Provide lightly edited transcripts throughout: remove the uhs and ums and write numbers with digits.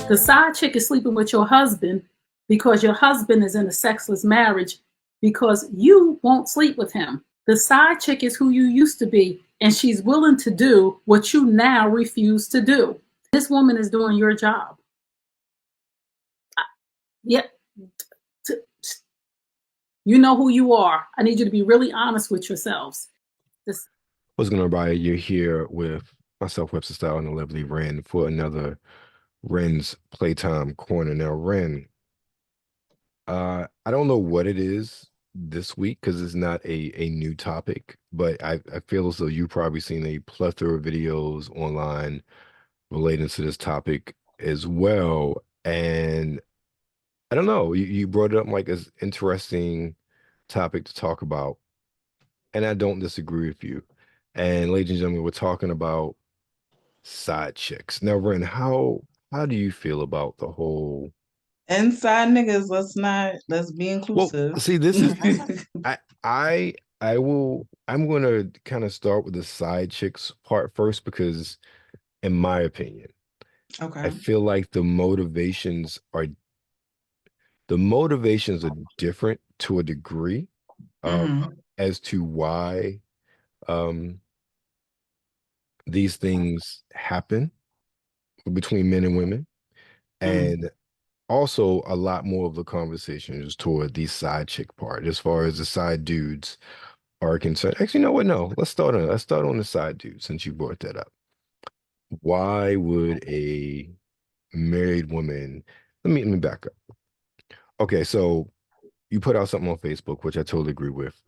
The side chick is sleeping with your husband because your husband is in a sexless marriage because you won't sleep with him. The side chick is who you used to be, and she's willing to do what you now refuse to do. This woman is doing your job. Yeah, you know who you are. I need you to be really honest with yourselves. This. What's going on, everybody? You're here with myself, Webster Style, and the lovely Ren for another Ren's Playtime Corner. Now, Ren, I don't know what it is this week because it's not a new topic, but I feel as though you've probably seen a plethora of videos online relating to this topic as well. And I don't know, you brought it up like as interesting topic to talk about, and I don't disagree with you. And ladies and gentlemen, we're talking about side chicks. Now, Ren, how do you feel about the whole? Inside niggas, let's be Well, inclusive. see, this is I I I'm gonna kind of start with the side chicks part first because in my opinion, I Okay. feel like the motivations are different to a degree Mm-hmm. as to why um these things happen between men and women. Mm-hmm. And also a lot more of the conversation is toward the side chick part as far as the side dudes are concerned. Actually, no, what? No, let's start on the side dude since you brought that up. Why would a married woman let me back up. Okay, so you put out something on Facebook, which I totally agree with.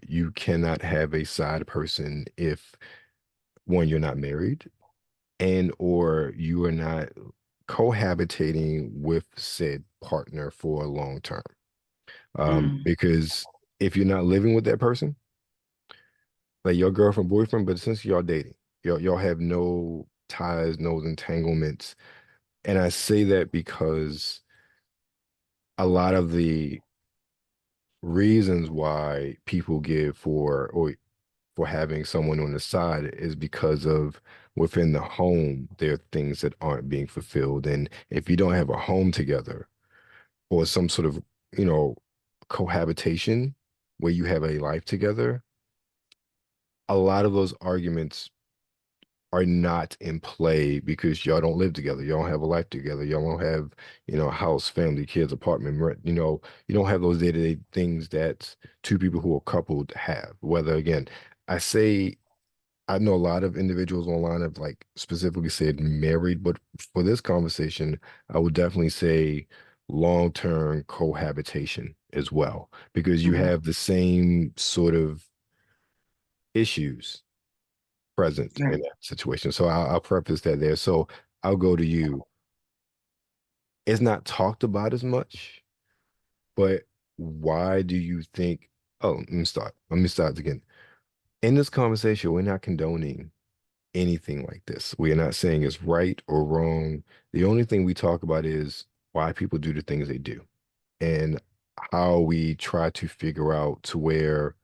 You cannot have a side person if one, you're not married, and or you are not cohabitating with said partner for a long term. Mm-hmm. Because if you're not living with that person, like your girlfriend, boyfriend, but since y'all dating, y'all have no ties, no entanglements. And I say that because a lot of the reasons why people give for having someone on the side is because of within the home, there are things that aren't being fulfilled. And if you don't have a home together or some sort of, you know, cohabitation where you have a life together, a lot of those arguments are not in play because y'all don't live together. Y'all don't have a life together. Y'all don't have, a house, family, kids, apartment, rent. You don't have those day-to-day things that two people who are coupled have. Whether, again, I say I know a lot of individuals online have like specifically said married, but for this conversation, I would definitely say long-term cohabitation as well, because you Mm-hmm. have the same sort of issues present in Right. that situation. So I'll preface that there. So I'll go to you. It's not talked about as much, but why do you think? Oh, let me start. Let me start again. In this conversation, we're not condoning anything like this. We are not saying it's right or wrong. The only thing we talk about is why people do the things they do and how we try to figure out to where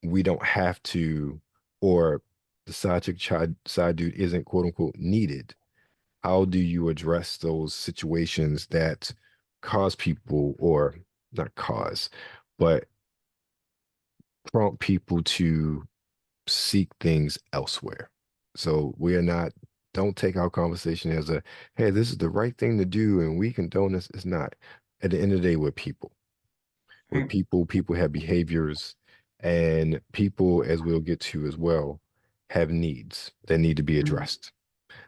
we don't have to, or the side dude isn't quote unquote needed. How do you address those situations that cause people, or not cause, but prompt people to seek things elsewhere? So we are not, don't take our conversation as a, hey, this is the right thing to do and we condone this. It's not. At the end of the day, we're people. We're Right. people. People have behaviors, and people, as we'll get to as well, have needs that need to be Mm-hmm. addressed.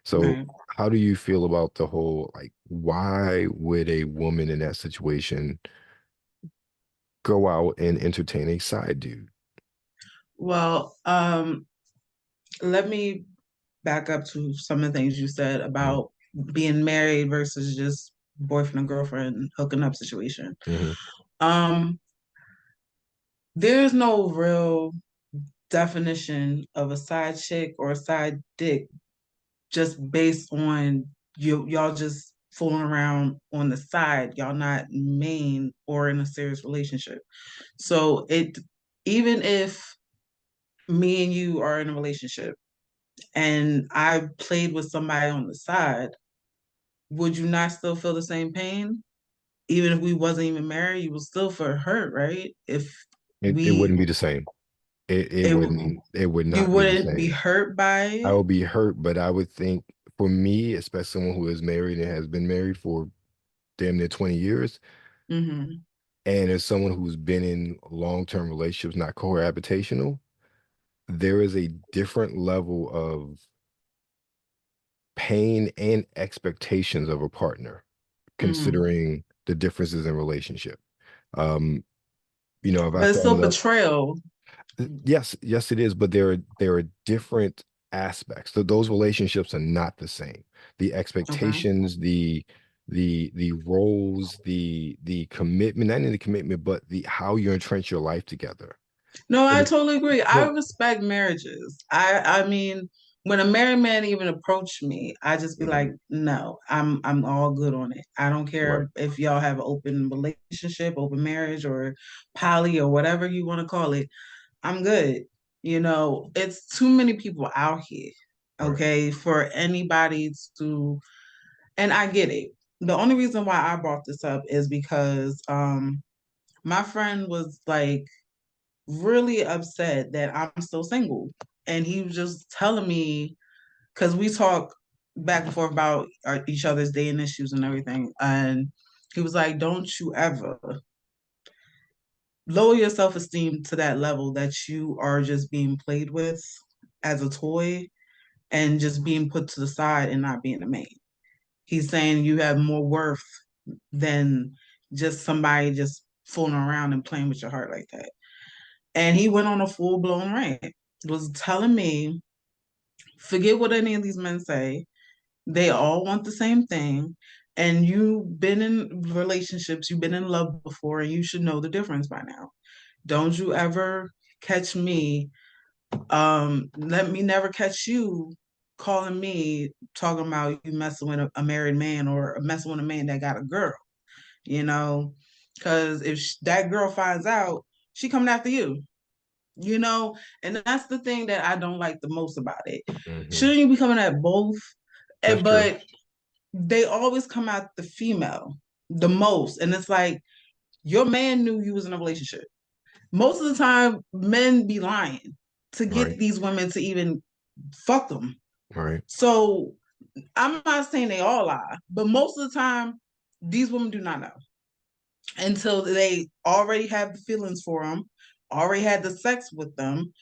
So, Right. how do you feel about the whole, like, why would a woman in that situation go out and entertain a side dude? Well, let me back up to some of the things you said Mm-hmm. about being married versus just boyfriend and girlfriend hooking up situation. Mm-hmm. Um, there's no real definition of a side chick or a side dick just based on y'all just fooling around on the side. Y'all not main or in a serious relationship. So it even if me and you are in a relationship and I played with somebody on the side, would you not still feel the same pain? Even if we wasn't even married, you would still feel hurt, right? If It wouldn't we be the same. it It would you not be the wouldn't be same. hurt by I it. would be hurt, but I would think for me, especially someone who is married and has been married for damn near 20 years, Hmm. and as someone who's been in long-term relationships, not cohabitational, there is a different level of pain and expectations of a partner, Hmm. considering the differences in relationship. Um, if I But it's fell in still love, betrayal. yes, yes, it is, but there are different aspects. So those relationships are not the same. The Okay. expectations, the roles, the commitment, not only the commitment, but the how you entrench your life together. No, I And totally agree. I no, respect marriages. I mean, when a married man even approached me, I just be like, mhm, no, I'm all good on it. I don't right, care if y'all have an open relationship, open marriage, or poly or whatever you want to call it. I'm good. It's too many people out here, right, okay, for anybody to, and I get it. The only reason why I brought this up is because my friend was like really upset that I'm still single. And he was just telling me, because we talk back and forth about each other's dating issues and everything. And he was like, don't you ever lower your self esteem to that level that you are just being played with as a toy and just being put to the side and not being a man. He's saying you have more worth than just somebody just fooling around and playing with your heart like that. And he went on a full blown rant, was telling me, forget what any of these men say. They all want the same thing. And you've been in relationships, you've been in love before, and you should know the difference by now. Don't you ever catch me, let me never catch you calling me talking about you messing with a married man or messing with a man that got a girl, you know? Because if that girl finds out, she coming after you. And that's the thing that I don't like the most about it. hmm. Shouldn't you be coming at both? That's true. But they always come at the female the most. And it's like, your man knew you was in a relationship. Most of the time, men be lying to Right, get these women to even fuck them. right, So I'm not saying they all lie, but most of the time, these women do not know until they already have the feelings for him, already had the sex with them.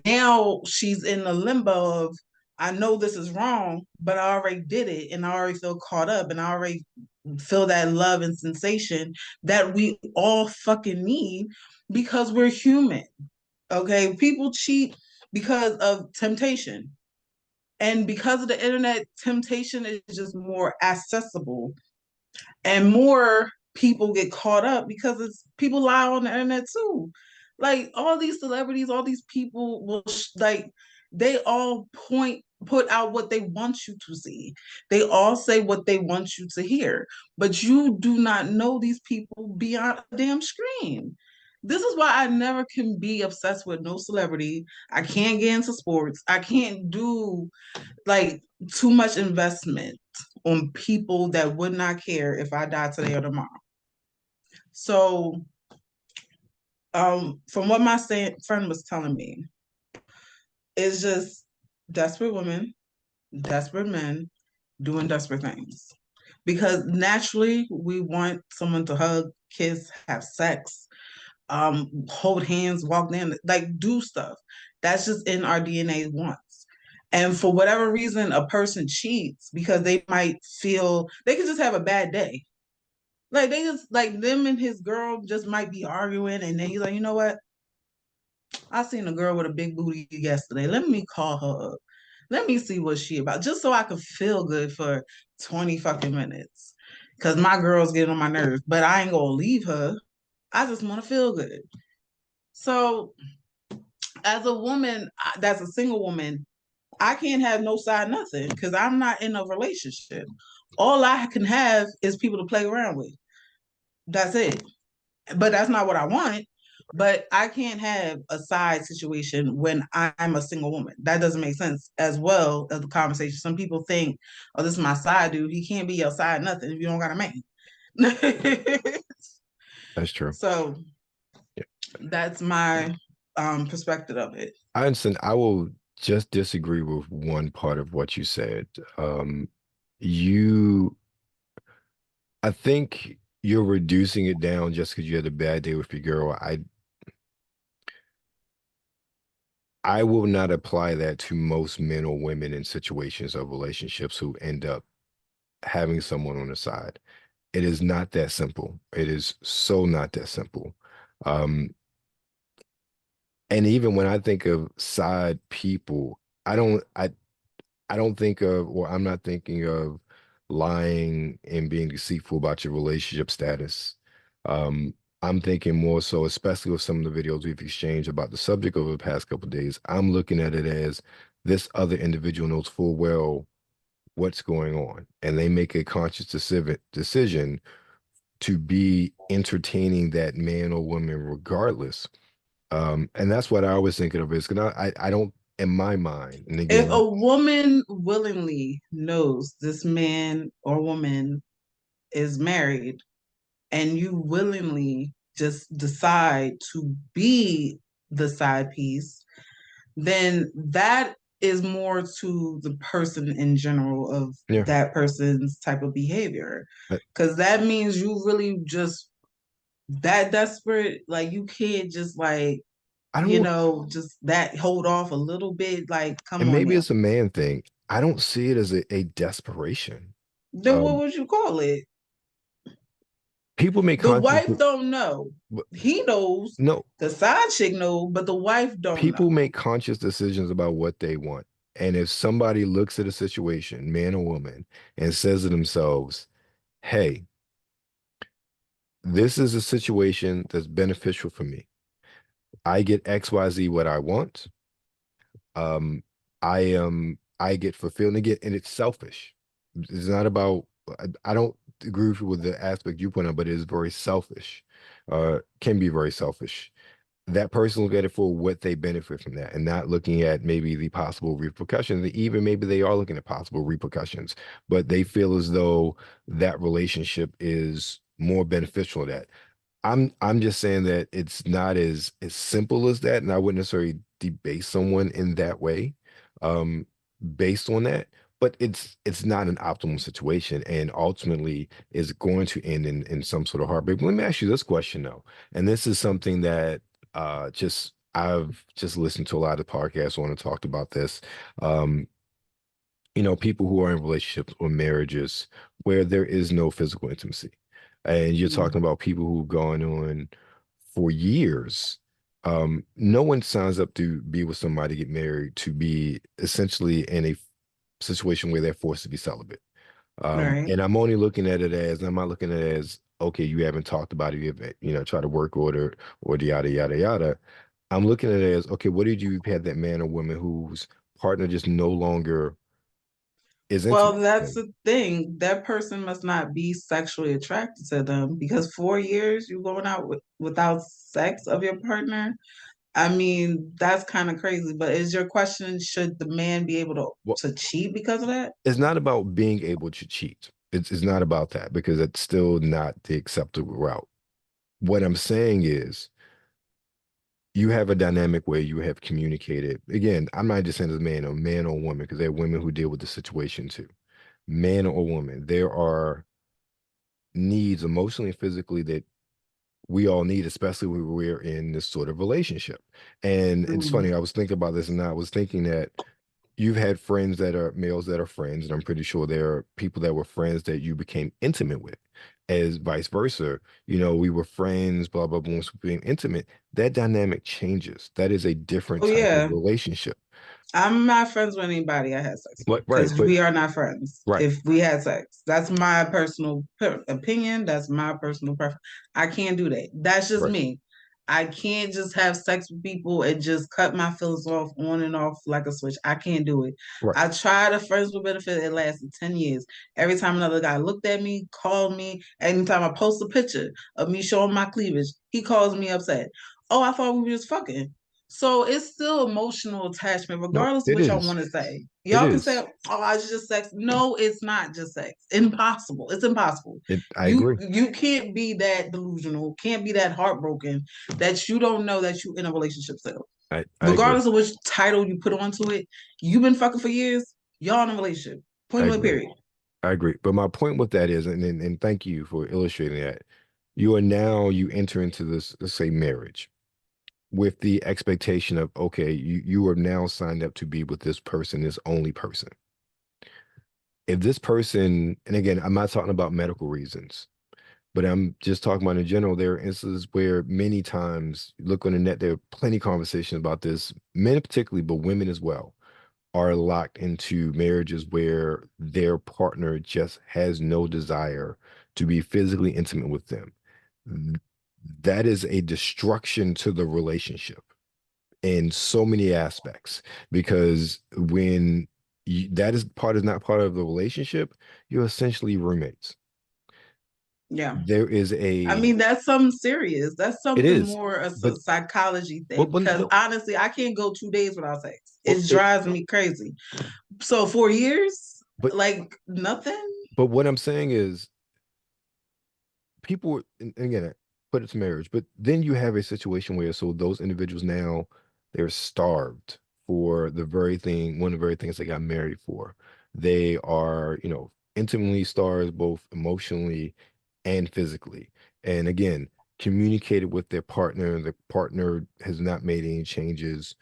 Now she's in the limbo of, I know this is wrong, but I already did it and I already feel caught up and I already feel that love and sensation that we all fucking need because we're human. Okay. People cheat because of temptation. And because of the internet, temptation is just more accessible and more people get caught up because it's people lie on the internet too. Like all these celebrities, all these people will like they all put out what they want you to see. They all say what they want you to hear, but you do not know these people beyond a damn screen. This is why I never can be obsessed with no celebrity. I can't get into sports. I can't do like too much investment on people that would not care if I die today or tomorrow. So, from what my friend was telling me, it's just desperate women, desperate men doing desperate things. Because naturally, we want someone to hug, kiss, have sex, hold hands, walk down, like do stuff. That's just in our DNA once. And for whatever reason, a person cheats because they might feel they could just have a bad day. Like they just like them and his girl just might be arguing, and then he's like, you know what? I seen a girl with a big booty yesterday. Let me call her up. Let me see what she about, just so I could feel good for 20 fucking minutes. Cause my girl's getting on my nerves, but I ain't gonna leave her. I just want to feel good. So as a woman that's a single woman, I can't have no side nothing because I'm not in a relationship. All I can have is people to play around with. That's it. But that's not what I want. But I can't have a side situation when I'm a single woman. That doesn't make sense as well as the conversation. Some people think, oh, this is my side dude. He can't be your side nothing if you don't got a man. That's true. So Yeah. that's my perspective of it. I understand. I will just disagree with one part of what you said. You, I think you're reducing it down just because you had a bad day with your girl. I will not apply that to most men or women in situations of relationships who end up having someone on the side. It is not that simple. It is so not that simple. Um, and even when I think of side people, I don't think of, or I'm not thinking of lying and being deceitful about your relationship status. Um, I'm thinking more so, especially with some of the videos we've exchanged about the subject over the past couple of days, I'm looking at it as this other individual knows full well what's going on, and they make a conscious decision to be entertaining that man or woman regardless. And that's what I was thinking of is because I don't, in my mind, and If again, a woman willingly knows this man or woman is married and you willingly just decide to be the side piece, then that is more to the person in general of yeah, that person's type of behavior. I, Because that means you really just that desperate, like you can't just like, I don't, just that hold off a little bit. Like, come and on maybe here. it's a man thing. I don't see it as a desperation. Then what Um, would you call it? people make The conscious, wife don't know. He knows. no, The side chick know, but the wife don't people know. make conscious decisions about what they want. And if somebody looks at a situation, man or woman, and says to themselves, hey, this is a situation that's beneficial for me. I get XYZ what I want. Um, I get fulfilled and again, and it's selfish. It's not about I don't agree with the aspect you put on, but it is very selfish. Can be very selfish. That person look at it for what they benefit from that and not looking at maybe the possible repercussions. Even maybe they are looking at possible repercussions, but they feel as though that relationship is more beneficial to that. I'm just saying that it's not as simple as that, and I wouldn't necessarily debase someone in that way, um, based on that. But it's not an optimal situation, and ultimately is going to end in some sort of heartbreak. But let me ask you this question though, and this is something that just I've just listened to a lot of podcasts on and talked about this. Um, people who are in relationships or marriages where there is no physical intimacy. And you're Mm, talking about people who've gone on for years. No one signs up to be with somebody, get married, to be essentially in a situation where they're forced to be celibate. right. And I'm only looking at it as, I'm not looking at it as, okay, you haven't talked about it, you haven't, try to work order or the yada, yada, yada. I'm looking at it as, okay, what did you have that man or woman whose partner just no longer is Well, intimate that's with them. the thing. That person must not be sexually attracted to them because 4 years you going out without sex of your partner. I mean, that's kind of crazy. But is your question, should the man be able Well, to cheat because of that? it's not about being able to cheat. It's not about that because it's still not the acceptable route. What I'm saying is you have a dynamic where you have communicated. Again, I'm not just saying as a man or woman, because there are women who deal with the situation too. Man or woman, there are needs emotionally and physically that we all need, especially when we're in this sort of relationship. And it's Mm. funny, I was thinking about this and I was thinking that you've had friends that are males that are friends, and I'm pretty sure there are people that were friends that you became intimate with, as vice versa. We were friends, blah, blah, blah. Once we became intimate, that dynamic changes. That is a different Oh type of yeah. relationship. I'm not friends with anybody I had sex with Right, because but we are not friends right, if we had sex. That's my personal opinion. That's my personal preference. I can't do that. That's just right, me. I can't just have sex with people and just cut my feelings off on and off like a switch. I can't do it. right, I tried a friends with benefit. It lasted 10 years. Every time another guy looked at me, called me, anytime I post a picture of me showing my cleavage, he calls me upset. oh, I thought we were just fucking. So it's still emotional attachment, No, regardless of it what y'all is. want to say. It Y'all can is. say, oh, it's just sex. No, it's not just sex. Impossible. It's impossible. I You agree. you can't be that delusional, can't be that heartbroken that you don't know that you in a relationship still. I agree. Regardless of which title you put onto it, you've been fucking for years, y'all in a relationship. I Point blank agree. period. I agree. But my point with that is, and thank you for illustrating that, you enter into this, let's say, marriage with the expectation of, okay, you are now signed up to be with this person, this only person. If this person, and again, I'm not talking about medical reasons, but I'm just talking about in general, there are instances where many times, look on the net, there are plenty of conversations about this, men particularly, but women as well, are locked into marriages where their partner just has no desire to be physically intimate with them. That is a destruction to the relationship in so many aspects, because when that is not part of the relationship, you're essentially roommates. Yeah. There is I a mean, that's something serious. That's it something is, more a but psychology but, thing. but Because no, honestly, I can't go 2 days without sex. but It drives me crazy. So 4 years, but like nothing. but what I'm saying is, people, and again, put it to marriage, but then you have a situation where, so those individuals now, they're starved for the very thing, one of the very things they got married for. They are, intimately starved, both emotionally and physically. And again, communicated with their partner, the partner has not made any changes.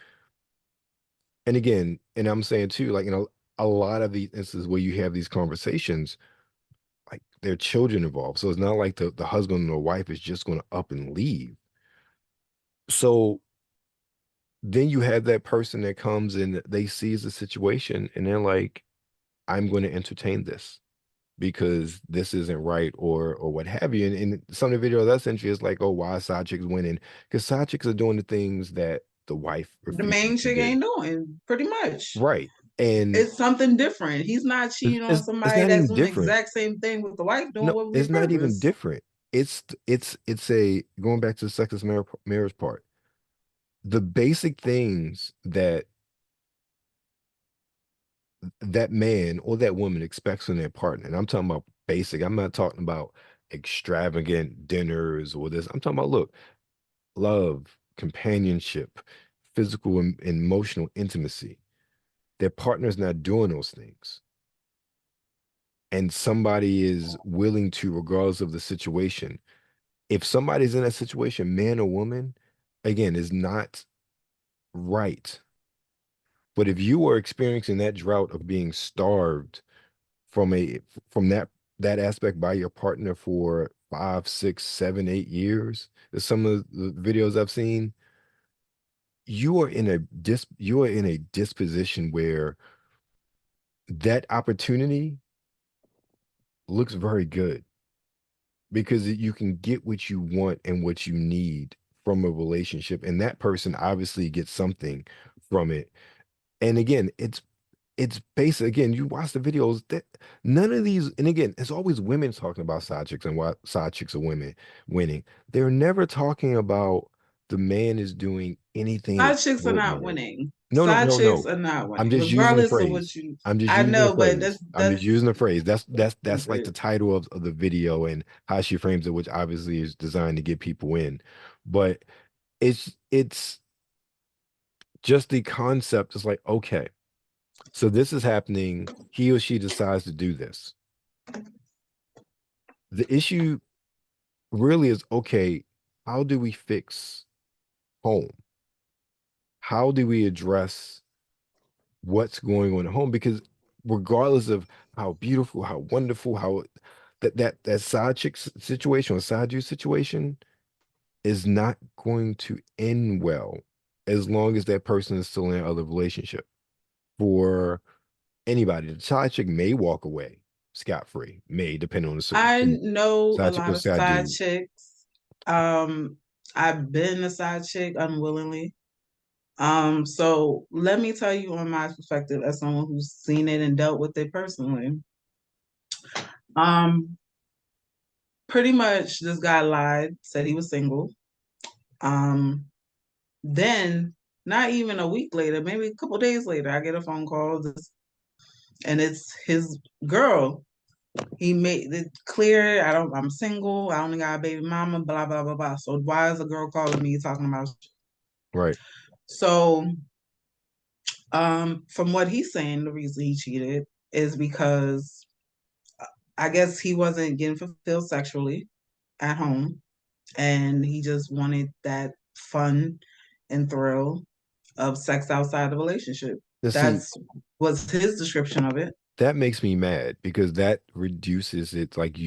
And again, and I'm saying too, like, a lot of these instances where you have these conversations, like, there are children involved. So it's not like the husband or wife is just going to up and leave. So then you have that person that comes and they sees the situation and they're like, I'm going to entertain this because this isn't right, or what have you. And some of the videos that's interesting is like, oh, why are side chicks winning? Because side chicks are doing the things that the wife The refuses main to chick do. ain't doing pretty much. Right. And It's something different. He's not cheating on it's somebody not that's even doing the different. exact same thing with the wife doing. No, What would be it's the not even purpose? different. It's a, going back to the sexist marriage part. The basic things that that man or that woman expects from their partner, and I'm talking about basic. I'm not talking about extravagant dinners or this. I'm talking about, look, love, companionship, physical and emotional intimacy. Their partner's not doing those things. And somebody is willing to, regardless of the situation, if somebody's in that situation, man or woman, again, is not right. But if you are experiencing that drought of being starved from a from that aspect by your partner for 5, 6, 7, 8 years, as some of the videos I've seen, you are in a disposition where that opportunity looks very good, because you can get what you want and what you need from a relationship, and that person obviously gets something from it. And again, it's basic. Again, you watch the videos that none of these, and again, it's always women talking about side chicks and why side chicks are women winning. They're never talking about the man is doing anything Side chicks are not extraordinary. winning. No, no, Side no, chicks no. are not I'm winning, just using the regardless of what phrase. you. I'm just I using the know, but phrase. that's I'm just that's using the phrase. That's like the stupid. title of the video and how she frames it, which obviously is designed to get people in. But it's just the concept is like, okay, so this is happening. He or she decides to do this. The issue really is, okay, how do we fix home? How do we address what's going on at home? Because regardless of how beautiful, how wonderful, how that side chick situation or side dude situation is not going to end well as long as that person is still in another relationship. For anybody, the side chick may walk away scot-free, may, depending on I the know a side chick lot or of side side dude. chicks. I've been a side chick unwillingly. So let me tell you on my perspective as someone who's seen it and dealt with it personally. Um, Pretty much this guy lied, said he was single. Um, Then, not even a week later, maybe a couple days later, I get a phone call, and it's his girl. He made it clear I'm single, I only got a baby mama, blah blah blah blah. So why is a girl calling me talking about shit? Right. So from what he's saying, the reason he cheated is because I guess he wasn't getting fulfilled sexually at home, and he just wanted that fun and thrill of sex outside the relationship. Now, see, That's was his description of it. that makes me mad because that reduces it like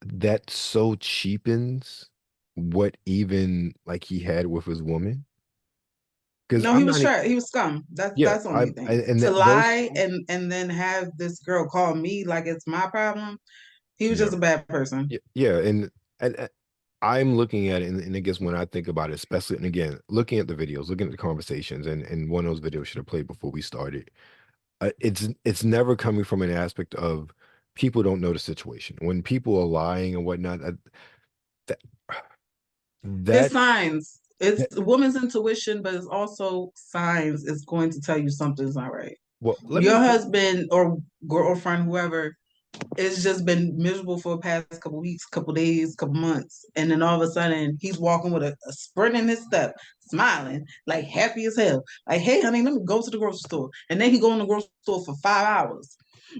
that so cheapens what even like he had with his woman. Because No, he I'm was not, trash. He was scum. yeah, That's the only thing. and To that those, lie and then have this girl call me like it's my problem. He was just no, a bad person. yeah, yeah, and I'm looking at it, and I guess when I think about it, especially, and again, looking at the videos, looking at the conversations, and one of those videos should have played before we started. It's never coming from an aspect of people don't know the situation. When people are lying and whatnot, that It's that, signs. It's that the woman's intuition, but it's also signs. It's going to tell you something's not right. well, let Your me husband or girlfriend, whoever, it's just been miserable for the past couple weeks, couple days, couple months, and then all of a sudden he's walking with a sprint in his step, smiling, like happy as hell. Like, hey, honey, let me go to the grocery store, and then he go in the grocery store for 5 hours.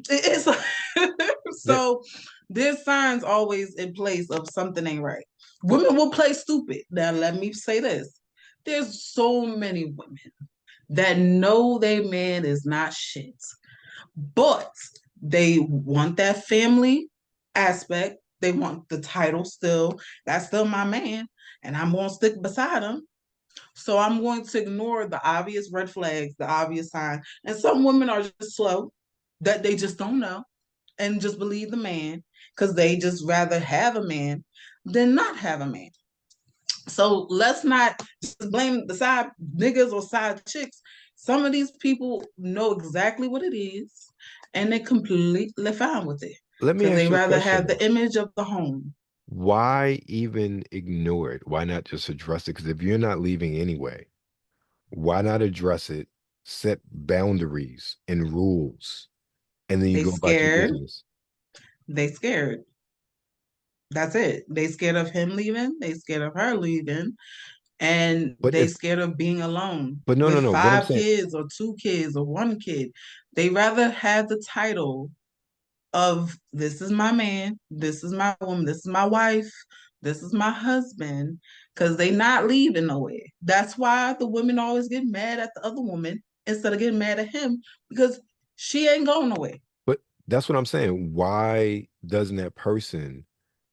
It's like, that so there's signs always in place of something ain't right. Women will play stupid. Now let me say this: there's so many women that know their man is not shit, but they want that family aspect. They want the title still. That's still my man. And I'm going to stick beside him. So I'm going to ignore the obvious red flags, the obvious sign. And some women are just slow that they just don't know and just believe the man because they just rather have a man than not have a man. So let's not just blame the side niggas or side chicks. Some of these people know exactly what it is and they're completely fine with it let me because they ask you a rather question have though. the image of the home. Why even ignore it? Why not just address it? Because if you're not leaving anyway, why not address it, set boundaries and rules, and then you They go about your scared. business? They scared. That's it. They scared of him leaving. They scared of her leaving. And But they if, scared of being alone but no, no, with no. What I'm five saying, kids or two kids or one kid. They rather have the title of this is my man, this is my woman, this is my wife, this is my husband, because they not leaving nowhere. That's why the women always get mad at the other woman instead of getting mad at him because she ain't going nowhere. but that's what I'm saying. Why doesn't that person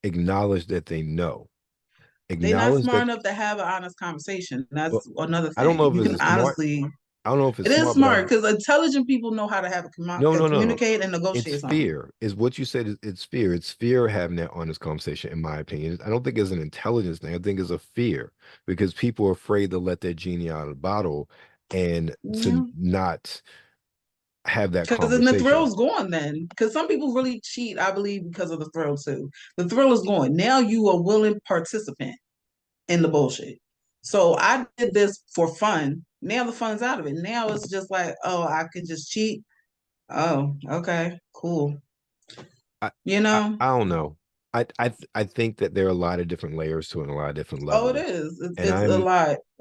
acknowledge that they know? They not Acknowledge smart that, enough to have an honest conversation. well, That's another I don't thing. know if You it's can a smart, honestly, I don't know if it's it is smart, but smart because intelligent people know how to have no, no, no, no. communicate and It's negotiate something. fear, is what you said. It's fear. It's fear of having that honest conversation, in my opinion. I don't think it's an intelligence thing. I think it's a fear because people are afraid to let that genie out of the bottle and to Yeah. not have that Because then the conversation. thrill's gone then. Because some people really cheat, I believe, because of the thrill too. The thrill is gone. Now you are willing participant in the bullshit. So I did this for fun. Now the fun's out of it. Now it's just like, oh, I could just cheat. Oh, okay, cool. I, You know? I don't know. I think that there are a lot of different layers to it and a lot of different Oh, it levels. is. And It's I'm a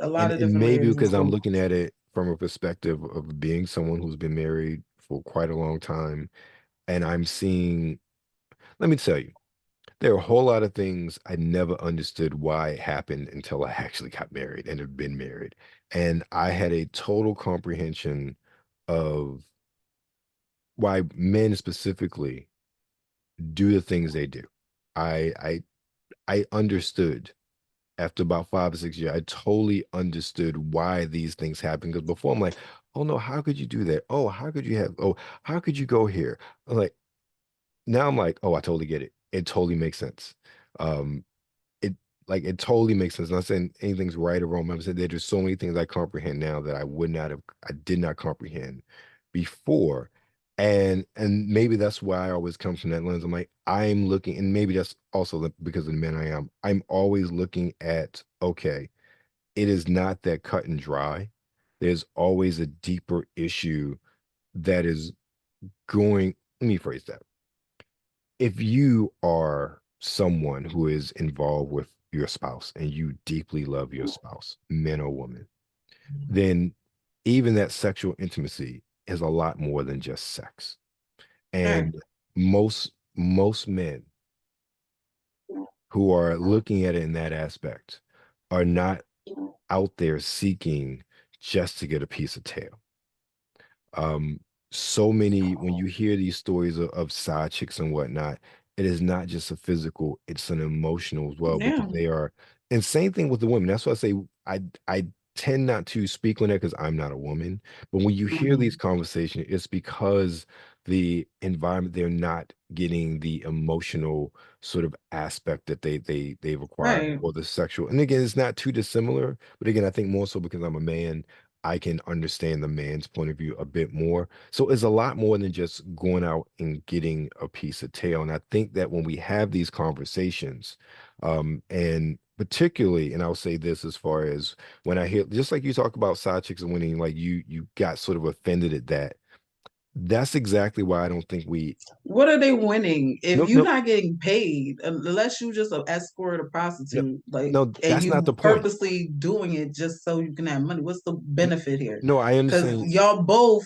lot of and different maybe layers in because I'm school. looking at it from a perspective of being someone who's been married for quite a long time, and I'm seeing, let me tell you, there are a whole lot of things I never understood why it happened until I actually got married and have been married. And I had a total comprehension of why men specifically do the things they do. I I I understood after about 5 or 6 years. I totally understood why these things happen. Because before I'm like, oh no, how could you do that? Oh, how could you have? Oh, how could you go here? Like now I'm like, oh, I totally get it. It totally makes sense. Um, it like it totally makes sense. I'm not saying anything's right or wrong. I'm saying there's just so many things I comprehend now that I did not comprehend before. And maybe that's why I always come from that lens. I'm like, I'm looking, and maybe that's also because of the man I am. I'm always looking at, okay, it is not that cut and dry. There's always a deeper issue that is going, let me phrase that. If you are someone who is involved with your spouse and you deeply love your spouse, man or woman, then even that sexual intimacy is a lot more than just sex. Right. And most men who are looking at it in that aspect are not out there seeking just to get a piece of tail. Um, so many, when you hear these stories of side chicks and whatnot, it is not just a physical, it's an emotional as well, Yeah. because they are, and same thing with the women. That's why I say I tend not to speak on that because I'm not a woman. But when you hear these conversations, it's because the environment, they're not getting the emotional sort of aspect that they require, Right. or the sexual. And again, it's not too dissimilar, but again, I think more so because I'm a man, I can understand the man's point of view a bit more. So it's a lot more than just going out and getting a piece of tail. And I think that when we have these conversations, and particularly, and I'll say this as far as when I hear, just like you talk about side chicks and winning, like you got sort of offended at that. That's exactly why I don't think we. What are they winning if No, you're no, not getting paid, unless you just an escort or no, prostitute, like, no. and That's not you the point. purposely doing it just so you can have money? What's the benefit here? No, I Because understand. y'all both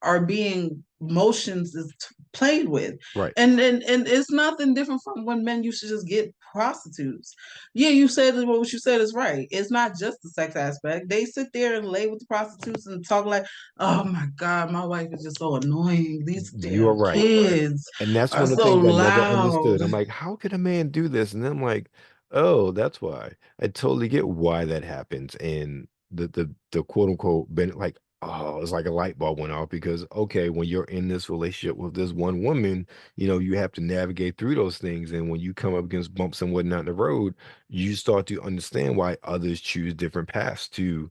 are being motions is played with, Right. and it's nothing different from when men used to just get prostitutes. Yeah, you said what you said is right. It's not just the sex aspect. They sit there and lay with the prostitutes and talk like, oh my god, my wife is just so annoying, these You are damn right. kids And that's are one of the so things I never loud. understood. I'm like, how could a man do this? And then I'm like, oh, that's why. I totally get why that happens. And the quote unquote like, oh, it's like a light bulb went off because okay, when you're in this relationship with this one woman, you have to navigate through those things. And when you come up against bumps and whatnot in the road, you start to understand why others choose different paths to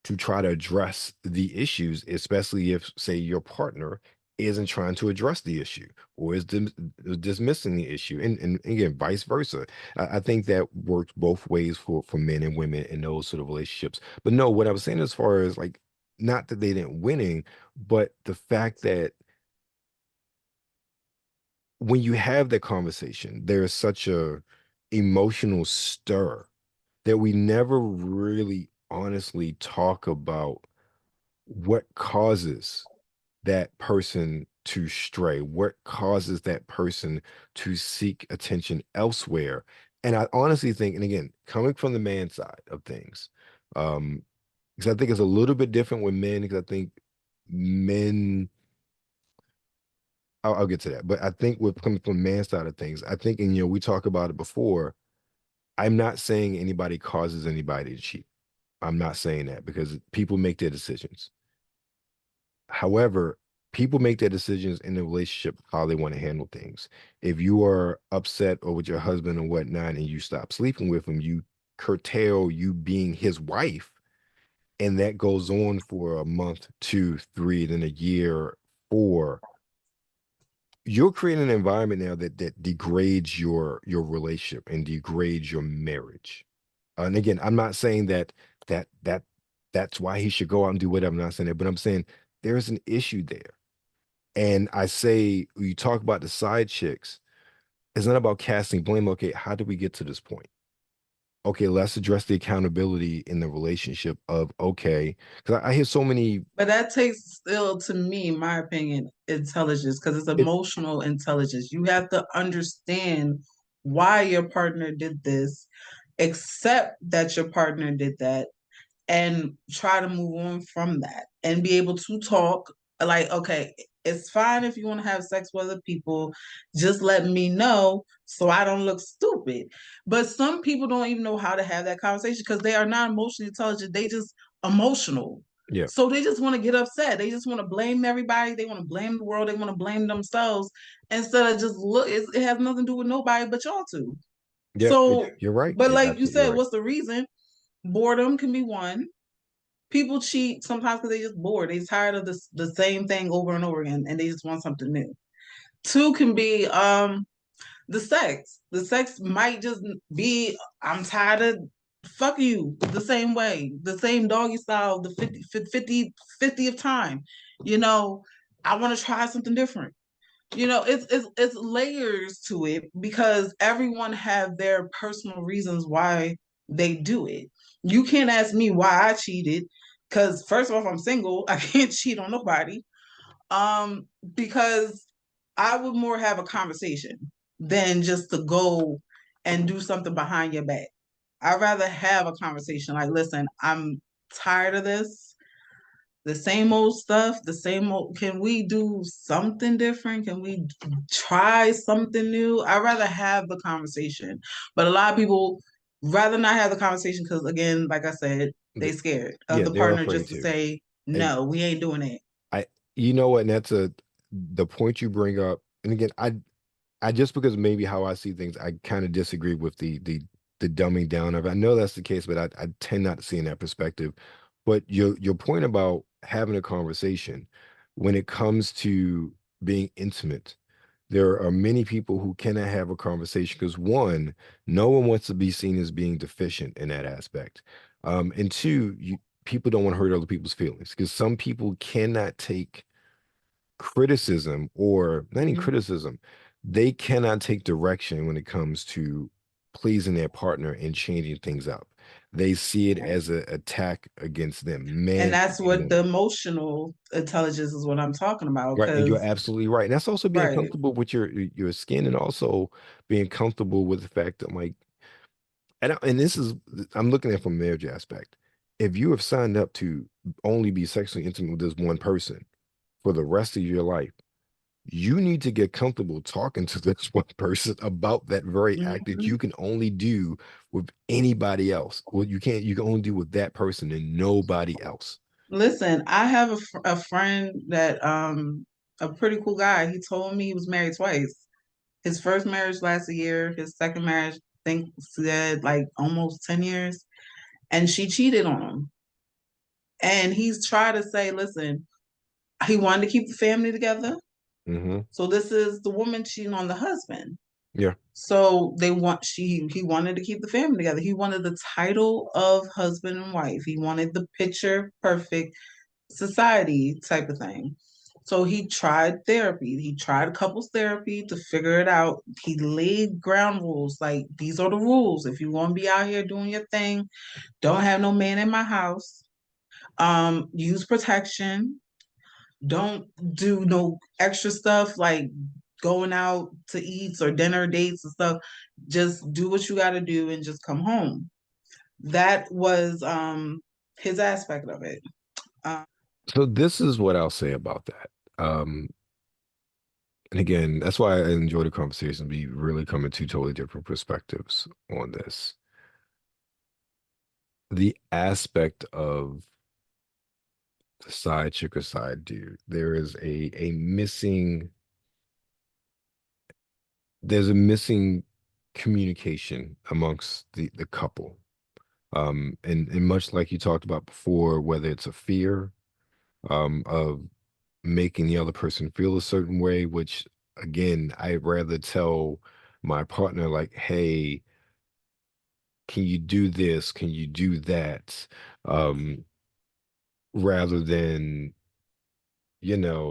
try to address the issues, especially if, say, your partner isn't trying to address the issue or is dismissing the issue. And again, vice versa. I think that works both ways for men and women in those sort of relationships. But no, what I was saying as far as like, not that they didn't winning, but the fact that when you have that conversation, there's such a emotional stir that we never really honestly talk about what causes that person to stray, what causes that person to seek attention elsewhere. And I honestly think, and again, coming from the man side of things, um, because I think it's a little bit different with men, because I think men, I'll get to that, but I think with coming from the man side of things, I think, and we talk about it before, I'm not saying anybody causes anybody to cheat. I'm not saying that because people make their decisions. However, people make their decisions in the relationship how they want to handle things. If you are upset or with your husband and whatnot, and you stop sleeping with him, you curtail you being his wife, and that goes on for a month, two, three, then a year, four. You're creating an environment now that degrades your relationship and degrades your marriage. And again, I'm not saying that that's why he should go out and do whatever. I'm not saying that, but I'm saying there's an issue there. And I say, you talk about the side chicks, it's not about casting blame. Okay, how did we get to this point? Okay, let's address the accountability in the relationship of, okay, because I hear so many, But that takes still, to me, my opinion, intelligence, because it's it, emotional intelligence. You have to understand why your partner did this, accept that your partner did that, and try to move on from that and be able to talk like, okay, it's fine if you want to have sex with other people, just let me know so I don't look stupid. But some people don't even know how to have that conversation because they are not emotionally intelligent, they just emotional. yeah, So they just want to get upset, they just want to blame everybody, they want to blame the world, they want to blame themselves instead of just look, it has nothing to do with nobody but y'all two. yeah, So, you're right. but You're like you absolutely said, right. what's the reason? Boredom can be one. People cheat sometimes because they just bored. They tired of the same thing over and over again, and they just want something new. Two can be the sex. The sex might just be, I'm tired of fuck you the same way, the same doggy style, the 50th time. You know, I want to try something different. You know, it's layers to it because everyone have their personal reasons why they do it. You can't ask me why I cheated because first of all, if I'm single, I can't cheat on nobody. Because I would more have a conversation than just to go and do something behind your back. I'd rather have a conversation like, listen, I'm tired of this, the same old stuff, the same old. Can we do something different? Can we try something new? I'd rather have the conversation. But a lot of people rather not have the conversation because, again, like I said, they scared of Yeah, the they're partner afraid just to to. say, And no, we ain't doing it. I, you know what, and that's the point you bring up. And again, I just because maybe how I see things, I kind of disagree with the dumbing down of it. I know that's the case, but I tend not to see in that perspective. But your point about having a conversation when it comes to being intimate, there are many people who cannot have a conversation because one, no one wants to be seen as being deficient in that aspect. And two, people don't want to hurt other people's feelings because some people cannot take criticism or not even Mhm. criticism, they cannot take direction when it comes to pleasing their partner and changing things up. They see it Right. as an attack against them, And man that's and what the woman. emotional intelligence is what I'm talking about. Right, and you're Because, absolutely right. And that's also being right. comfortable with your skin and also being comfortable with the fact that like and this is I'm looking at it from a marriage aspect. If you have signed up to only be sexually intimate with this one person for the rest of your life, you need to get comfortable talking to this one person about that very act that Mhm. you can only do with anybody else. Well, you can only do with that person and nobody else. Listen, I have a friend that, a pretty cool guy. He told me he was married twice. His first marriage lasted a year. His second marriage, I think, said like almost 10 years. And she cheated on him. And he's tried to say, listen, he wanted to keep the family together. Hmm. So this is the woman cheating on the husband. Yeah. So he wanted to keep the family together. He wanted the title of husband and wife. He wanted the picture perfect society type of thing. So he tried therapy. He tried couples therapy to figure it out. He laid ground rules like these are the rules. If you want to be out here doing your thing, don't have no man in my house. Use protection. Don't do no extra stuff like going out to eats or dinner dates and stuff. Just do what you got to do and just come home. That was his aspect of it. Um, So this is what I'll say about that. Um, and again, that's why I enjoy the conversation. We really come at two totally different perspectives on this. The aspect of the side chick or side dude, there is a missing there's a missing communication amongst the couple. And much like you talked about before, whether it's a fear of making the other person feel a certain way, which again, I'd rather tell my partner like, hey, can you do this? Can you do that? Um, rather than,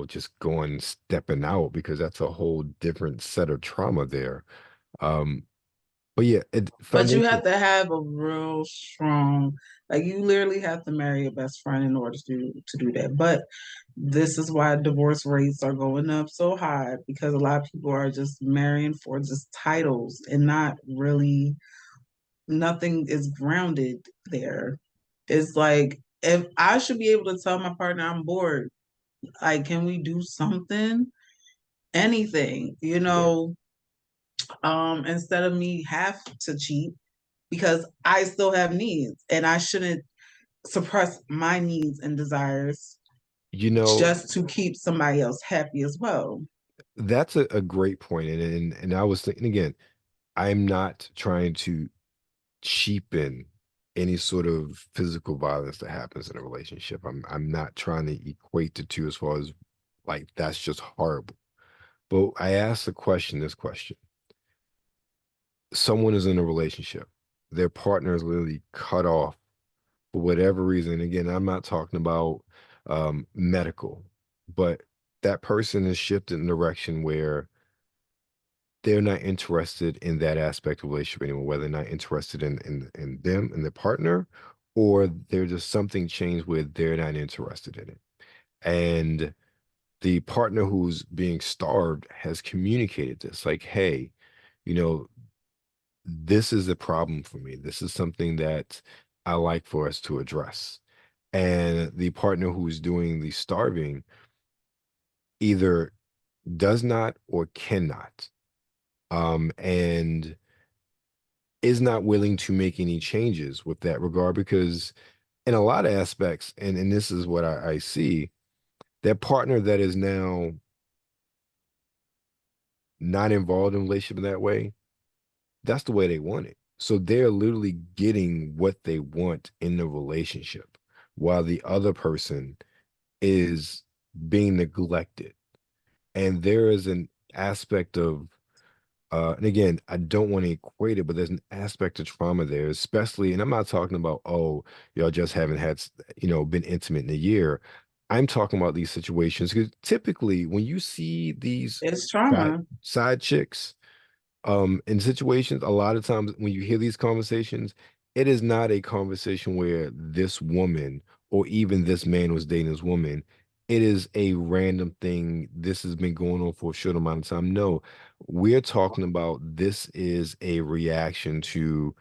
just going stepping out because that's a whole different set of trauma there. Um, but yeah, but you financial. have to have a real strong, like you literally have to marry a best friend in order to do that. But this is why divorce rates are going up so high because a lot of people are just marrying for just titles and not really nothing is grounded there. It's like if I should be able to tell my partner I'm bored, like can we do something? Anything, Yeah. instead of me have to cheat because I still have needs and I shouldn't suppress my needs and desires You know, just to keep somebody else happy as well. that's a great point. And I was thinking again, I'm not trying to cheapen any sort of physical violence that happens in a relationship. I'm not trying to equate the two as far as like that's just horrible. But I asked this question. Someone is in a relationship. their partner is literally cut off for whatever reason. Again, I'm not talking about medical, but that person is shifted in a direction where they're not interested in that aspect of relationship anymore, whether they're not interested in them and their partner, or there's just something changed where they're not interested in it. And the partner who's being starved has communicated this, like, hey, you know, this is a problem for me. This is something that I like for us to address. And the partner who's doing the starving either does not or cannot, and is not willing to make any changes with that regard, because in a lot of aspects, and this is what I see, that partner that is now not involved in a relationship in that way, that's the way they want it. So they're literally getting what they want in the relationship, while the other person is being neglected. And there is an aspect of, and again, I don't want to equate it, but there's an aspect of trauma there, especially, and I'm not talking about, oh, y'all just haven't had, been intimate in a year. I'm talking about these situations because typically when you see these It's side, trauma. side chicks, in situations, a lot of times when you hear these conversations, it is not a conversation where this woman or even this man was dating this woman. It is a random thing. This has been going on for a short amount of time. No, we're talking about this is a reaction to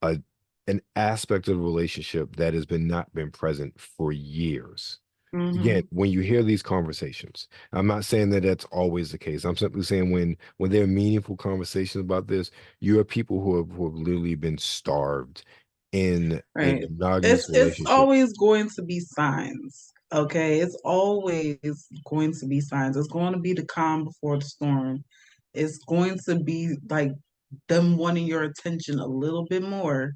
a an aspect of the relationship that has been not present for years. Again, Hmm. when you hear these conversations, I'm not saying that that's always the case. I'm simply saying when there are meaningful conversations about this, you have people who have literally been starved in a Right. monogamous It's relationship. always going to be signs. Okay. It's always going to be signs. It's going to be the calm before the storm. It's going to be like them wanting your attention a little bit more.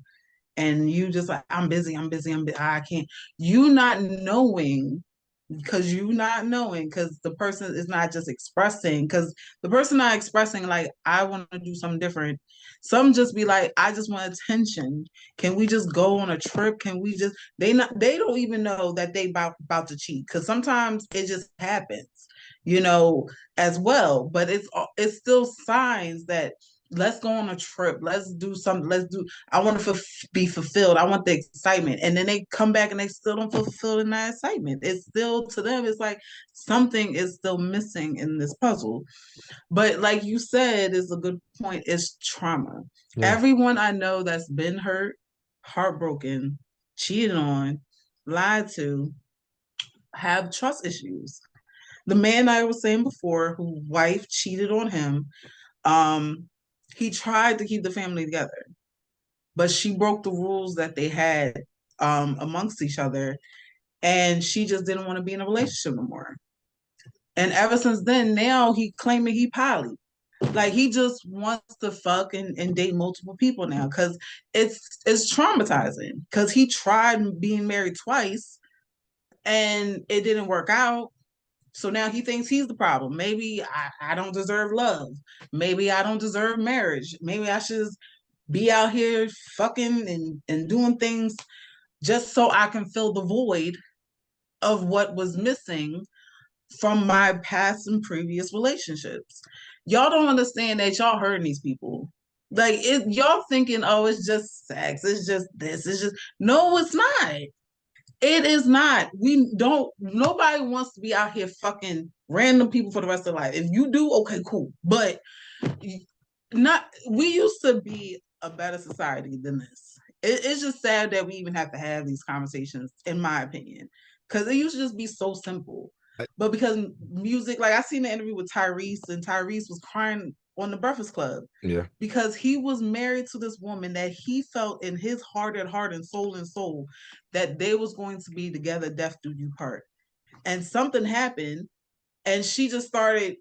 And you just like, I'm busy, I can't. You not knowing because the person is not just expressing, because the person not expressing like I want to do something different. Some just be like, I just want attention. Can we just go on a trip? Can we just they don't even know that they about to cheat, because sometimes it just happens, you know, as well. But it's still signs that let's go on a trip, let's do something, I want to be fulfilled. I want the excitement. And then they come back and they still don't fulfill in that excitement. It's still, to them, it's like something is still missing in this puzzle. But like you said, is a good point. It's trauma. Yeah, Everyone I know that's been hurt, heartbroken, cheated on, lied to, have trust issues. The man I was saying before, whose wife cheated on him, um, he tried to keep the family together, but she broke the rules that they had amongst each other, and she just didn't want to be in a relationship no more. And ever since then, now he claiming he poly. Like he just wants to fuck and date multiple people now, because it's traumatizing. Because he tried being married twice and it didn't work out. So now he thinks he's the problem. Maybe I don't deserve love. Maybe I don't deserve marriage. Maybe I should be out here fucking and doing things just so I can fill the void of what was missing from my past and previous relationships. Y'all don't understand that y'all hurting these people. Like y'all thinking, oh, it's just sex, it's just this, it's just no, it's not. It is not. We don't. Nobody wants to be out here fucking random people for the rest of their life. If you do, okay, cool. But not. We used to be a better society than this. It's just sad that we even have to have these conversations, in my opinion, because it used to just be so simple. I, But because music, like I seen the interview with Tyrese, and Tyrese was crying on the Breakfast Club yeah, because he was married to this woman that he felt in his heart and soul that they was going to be together, death do you part. And something happened, and she just started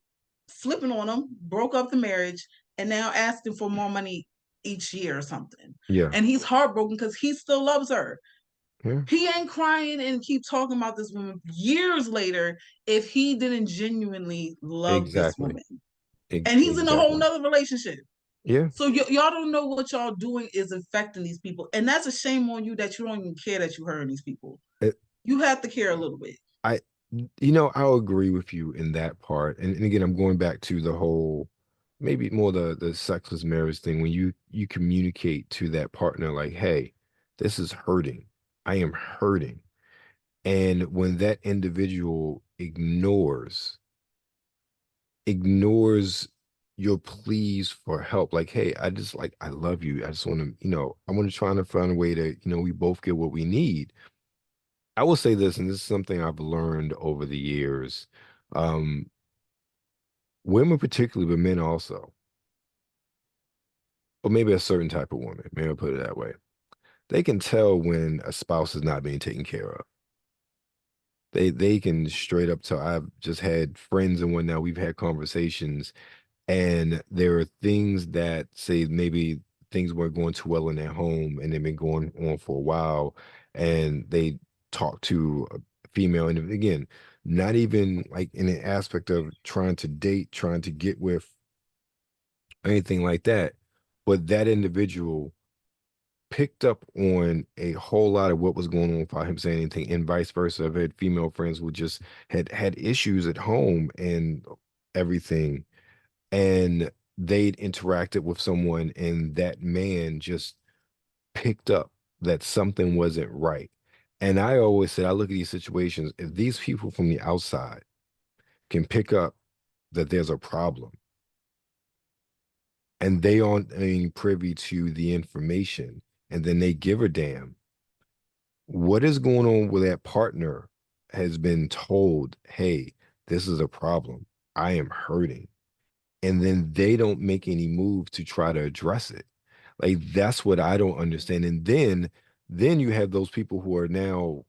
flipping on him, broke up the marriage, and now asking for more money each year or something. yeah, And he's heartbroken because he still loves her. yeah. He ain't crying and keep talking about this woman years later if he didn't genuinely love this Exactly. woman. And he's in a whole Exactly. nother relationship. Yeah. So y'all don't know what y'all doing is affecting these people, and that's a shame on you that you don't even care that you hurting these people. It, You have to care a little bit. I, I'll agree with you in that part. And again, I'm going back to the whole, maybe more the sexless marriage thing. When you communicate to that partner, like, hey, this is hurting. I am hurting. And when that individual ignores your pleas for help, like, hey, I love you. I just want to, I want to try to find a way to, we both get what we need. I will say this, and this is something I've learned over the years. Um, Women particularly, but men also, or maybe a certain type of woman, maybe I'll put it that way. They can tell when a spouse is not being taken care of. They can straight up tell. I've just had friends and whatnot. We've had conversations, and there are things that say maybe things weren't going too well in their home, and they've been going on for a while, and they talk to a female, and again, not even like in an aspect of trying to date, trying to get with, anything like that, but that individual picked up on a whole lot of what was going on without him saying anything, and vice versa. I've had female friends who just had issues at home and everything, and they'd interacted with someone, and that man just picked up that something wasn't right. And I always said, I look at these situations, if these people from the outside can pick up that there's a problem, and they aren't privy to the information, and then they give a damn, what is going on with that partner has been told, hey, this is a problem. I am hurting. And then they don't make any move to try to address it. Like, that's what I don't understand. And then you have those people who are now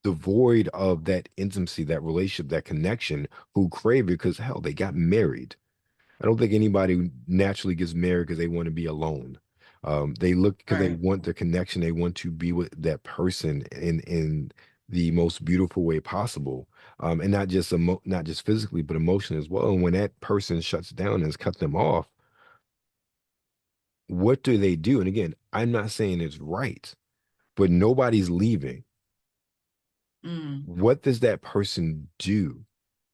devoid of that intimacy, that relationship, that connection, who crave it because hell, they got married. I don't think anybody naturally gets married because they want to be alone. They look because they Right. want the connection. They want to be with that person in the most beautiful way possible, and not just physically, but emotionally as well. And when that person shuts down and has cut them off, what do they do? And again, I'm not saying it's right, but nobody's leaving. Mm. What does that person do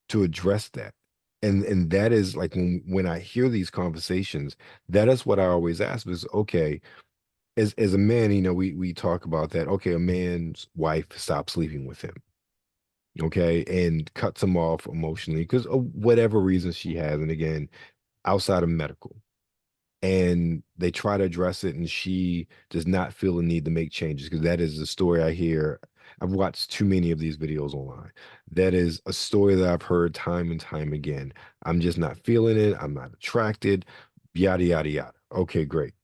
to address that? And that is like, when I hear these conversations, that is what I always ask is, okay, as a man, we talk about that. Okay, a man's wife stops sleeping with him, okay, and cuts him off emotionally because of whatever reason she has. And again, outside of medical, and they try to address it, and she does not feel the need to make changes, because that is the story I hear. I've watched too many of these videos online. That is a story that I've heard time and time again. I'm just not feeling it. I'm not attracted. Yada yada yada. Okay, great.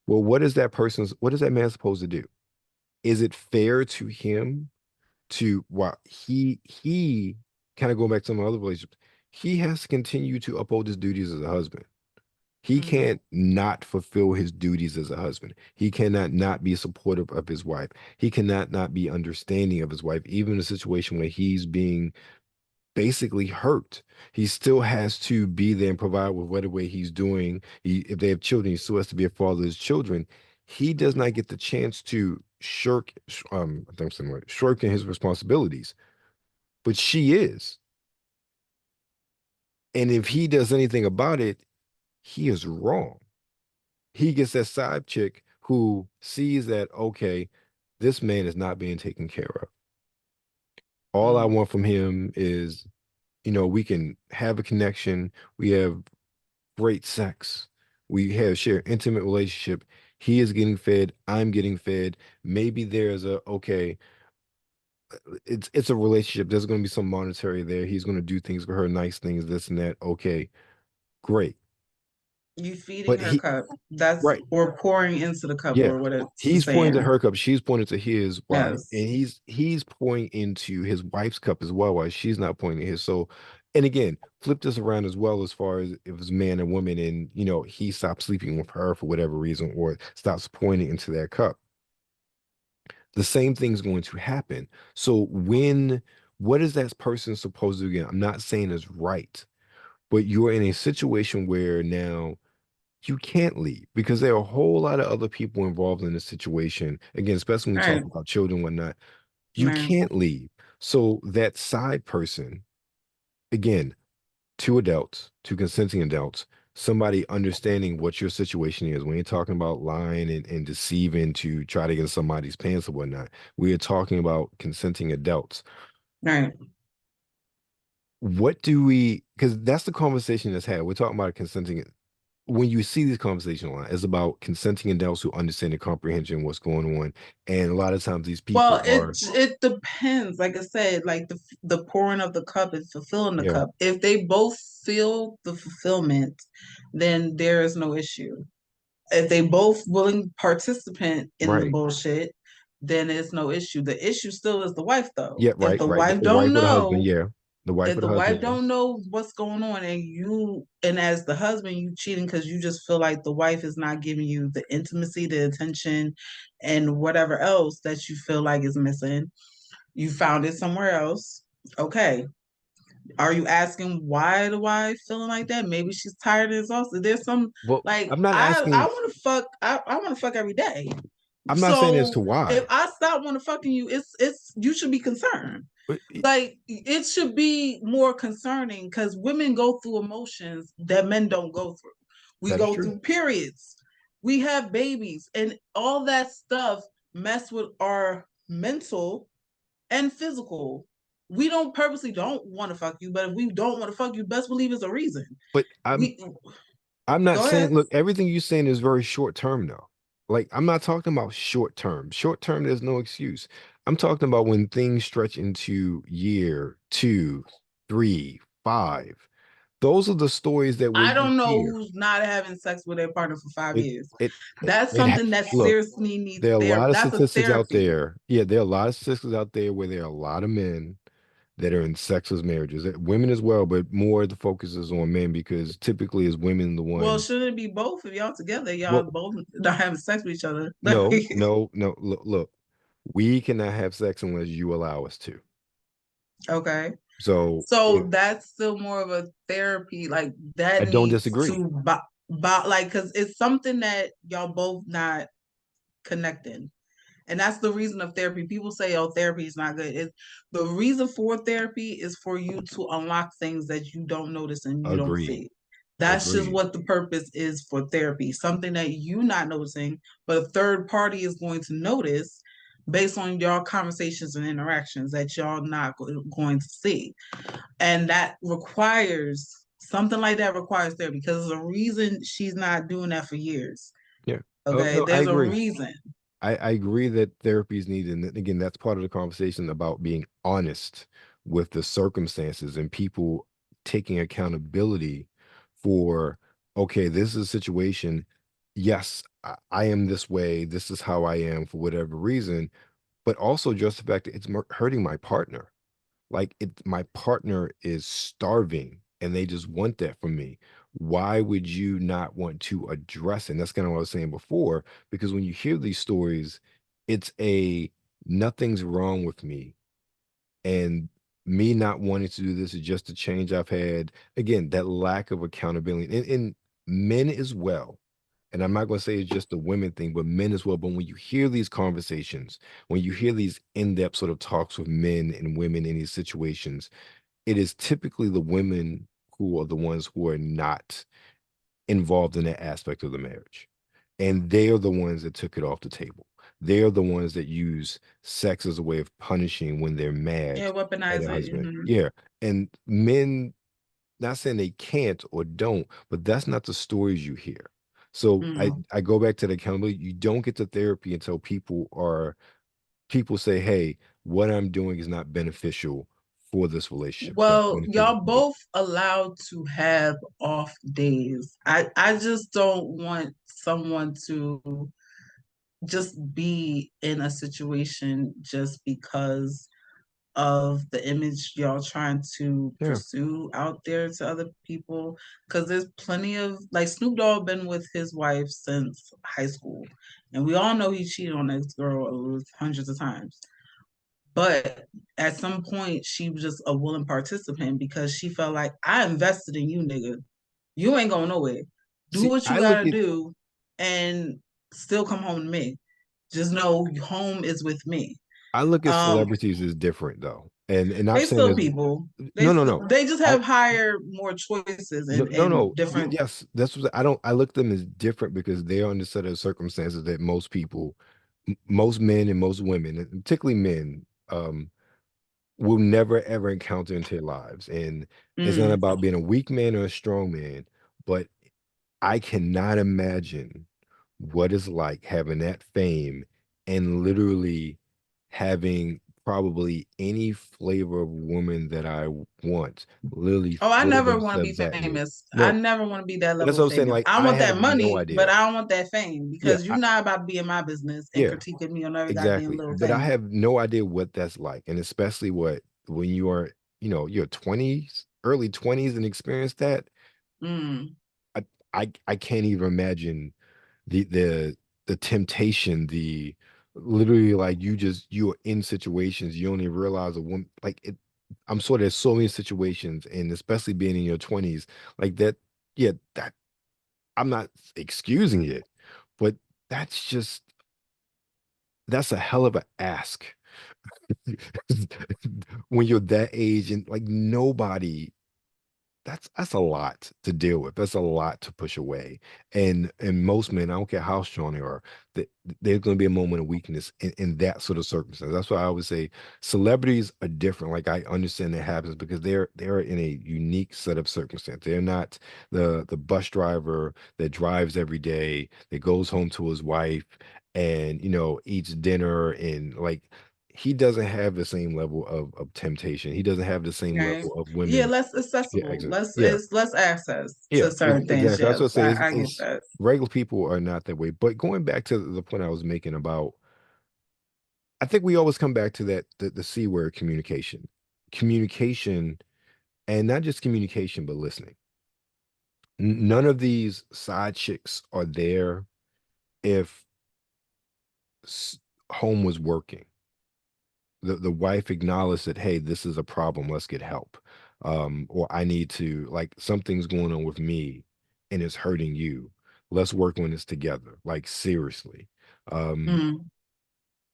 Well, what is that man supposed to do? Is it fair to him to, while he kind of going back to some other relationships, he has to continue to uphold his duties as a husband. He Mm. can't not fulfill his duties as a husband. He cannot not be supportive of his wife. He cannot not be understanding of his wife, even in a situation where he's being basically hurt. He still has to be there and provide with whatever way he's doing. If they have children, he still has to be a father of his children. He does not get the chance to I think I'm saying right, shirking his responsibilities, but she is. And if he does anything about it, he is wrong. He gets that side chick who sees that, okay, this man is not being taken care of. All I Mm. want from him is, we can have a connection. We have great sex. We have share intimate relationship. He is getting fed. I'm getting fed. Maybe there's okay, it's a relationship. There's going to be some monetary there. He's going to do things for her, nice things, this and that. Okay, great. You feeding But her cup. That's right. or pouring into the cup Yeah. or what it's the He's pointing to saying. her cup. She's pointing to his wife. Yes. And he's pouring into his wife's cup as well, while she's not pointing to his. So, and again, flip this around as well, as far as if it's man and woman, and he stops sleeping with her for whatever reason, or stops pointing into that cup. The same thing's going to happen. So what is that person supposed to do? Again, I'm not saying it's right, but you're in a situation where now You can't leave because there are a whole lot of other people involved in this situation. Again, especially when we talk Right, about children and whatnot, you right, can't leave. So that side person, again, two adults, two consenting adults, somebody understanding what your situation is. We ain't talking about lying and deceiving to try to get somebody's pants or whatnot. We are talking about consenting adults. right. What do we, because that's the conversation that's had. We're talking about consenting. When you see this conversation line, it's about consenting adults who understand and comprehend what's going on. And a lot of times these Well, people are, it depends. Like I said, like the pouring of the cup is fulfilling the yeah, cup. If they both feel the fulfillment, then there is no issue. If they both willing participant in the right. bullshit, then it's no issue. The issue still is the wife though. Yeah, right, right. The wife or the husband, yeah. The wife If or the the wife husband, don't yes. know what's going on and as the husband you cheating because you just feel like the wife is not giving you the intimacy, the attention, and whatever else that you feel like is missing, you found it somewhere else. Okay. Are you asking why the wife feeling like that? Maybe she's tired and exhausted. There's some Well, like I'm not I asking, want to fuck. I want to fuck every day. I'm not saying as to So if why. I stop want to fucking you, it's you should be concerned. But Like it should be more concerning because women go through emotions that men don't go through. We that is go true. through periods. We have babies, and all that stuff mess with our mental and physical. We don't purposely don't want to fuck you, but if we don't want to fuck you, best believe it's a reason. But We I'm not go saying, ahead. look, everything you're saying is very short term though. Like I'm not talking about short term. Short term, there's no excuse. I'm talking about when things stretch into year, two, three, five. Those are the stories that where I you don't know hear. who's not having sex with their partner for five It years. it That's it something that look, seriously needs there are a lot therapy. of That's a statistics out therapy. there. Yeah, there are a lot of statistics out there where there are a lot of men that are in sexless marriages. Women as well, but more the focus is on men because typically is women the Well, ones. shouldn't it be both? If y'all together, y'all Well, both not having sex with each other. no, no, no. Look, we cannot have sex unless you allow us to. Okay. So if So that's still more of a therapy. Like that I don't needs disagree, to like because it's something that y'all both not connecting. And that's the reason of therapy. People say, oh, therapy is not good. The reason for therapy is for you to unlock things that you don't notice and you don't agreed, see. That's just agreed. what the purpose is for therapy. Something that you're not noticing, but a third party is going to notice based on your conversations and interactions that y'all not going to see. And that requires something like that requires therapy because there's a reason she's not doing that for years. Yeah. Oh Okay. no, I There's a agree. reason. I agree that therapy is needed. And again, that's part of the conversation about being honest with the circumstances and people taking accountability for, okay, this is a situation. Yes, I am this way. This is how I am for whatever reason, but also just the fact that it's hurting my partner. Like my partner is starving and they just want that from me. Why would you not want to address it? And that's kind of what I was saying before, because when you hear these stories, it's a nothing's wrong with me. And me not wanting to do this is just a change I've had. Again, that lack of accountability and men as well. And I'm not going to say it's just a women thing, but men as well. But when you hear these conversations, when you hear these in-depth sort of talks with men and women in these situations, it is typically the women who are the ones who are not involved in that aspect of the marriage. And they are the ones that took it off the table. They are the ones that use sex as a way of punishing when they're Yeah, mad at weaponize their it. husband. Mhm. Yeah. And men, not saying they can't or don't, but that's not the stories you hear. So No. I go back to the accountability. You don't get to therapy until people say, hey, what I'm doing is not beneficial for this relationship. It's not Well, beneficial y'all for me. both allowed to have off days. I just don't want someone to just be in a situation just because of the image y'all trying to Yeah. pursue out there to other people. Because there's plenty of like Snoop Dogg been with his wife since high school, and we all know he cheated on this girl hundreds of times. But at some point, she was just a willing participant because she felt like I invested in you, nigga. You ain't going nowhere. Do See, what you I look gotta at do and still come home to me. Just know home is with me. I look at Um, celebrities as different though, and not they saying still this. people. No, no, no. They just I have higher, more choices no, no, and no. different. Yes, that's what I don't. I look at them as different because they are under set of circumstances that most people, most men and most women, and particularly men, will never ever encounter into their lives. And it's not Mm. about being a weak man or a strong man, but I cannot imagine what it's like having that fame and literally having probably any flavor of woman that I want literally Oh, I throw never want to be themselves at me. famous. I No, never want to be that but that's level what of I'm saying. famous. Like, I I want that have no money, but idea. I don't want that fame Yeah, because you're not about to be in my business and yeah, critiquing me on every goddamn exactly. little But I thing. have no idea what that's like. And especially what when you are, your 20s, early 20s and experience that, Mm. I I can't even imagine the temptation, the literally like you're in situations you only realize a woman like it. I'm sure there's so many situations, and especially being in your 20s, like that. Yeah, that I'm not excusing it, but that's just that's a hell of a ask when you're that age and like nobody that's a lot to deal with. That's a lot to push away. And most men, I don't care how strong they are, that there's going to be a moment of weakness in that sort of circumstance. That's why I would say celebrities are different. Like I understand that happens because they're in a unique set of circumstance. They're not the bus driver that drives every day, that goes home to his wife and eats dinner and like he doesn't have the same level of temptation. He doesn't have the same Okay. level of Yeah, women. less Yeah, accessible. exactly. Less Yeah, it's less access yeah, to certain things. exactly. That's what I Yes, say. I get Is that. regular people are not that way. But going back to the point I was making about, I think we always come back to that the C word, communication, communication, and not just communication, but listening. None of these side chicks are there if s- home was working. The wife acknowledged that, hey, this is a problem, let's get help, or I need to, like, something's going on with me and it's hurting you, let's work on this together, like, seriously. um Mm.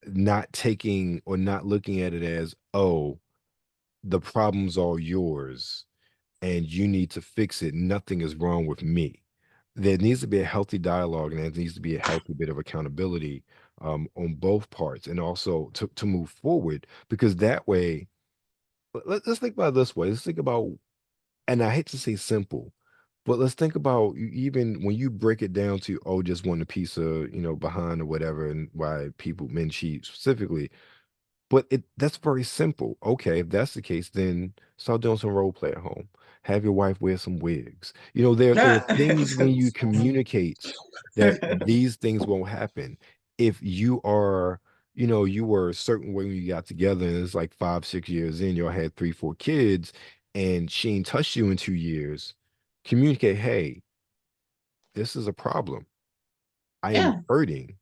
Not taking or not looking at it as, oh, the problem's all yours and you need to fix it, nothing is wrong with me. There needs to be a healthy dialogue and there needs to be a healthy bit of accountability, on both parts, and also to move forward, because that way, let's think about it this way. Let's think about, and I hate to say simple, but let's think about even when you break it down to, oh, just want a piece of, behind or whatever, and why people, men cheat specifically. But that's very simple. Okay, if that's the case, then start doing some role play at home. Have your wife wear some wigs. There are things when you communicate that these things won't happen. If you are, you were a certain way when you got together, and it's like 5, 6 years in, y'all had 3, 4 kids, and she ain't touched you in 2 years. Communicate, hey, this is a problem. I am Yeah, hurting.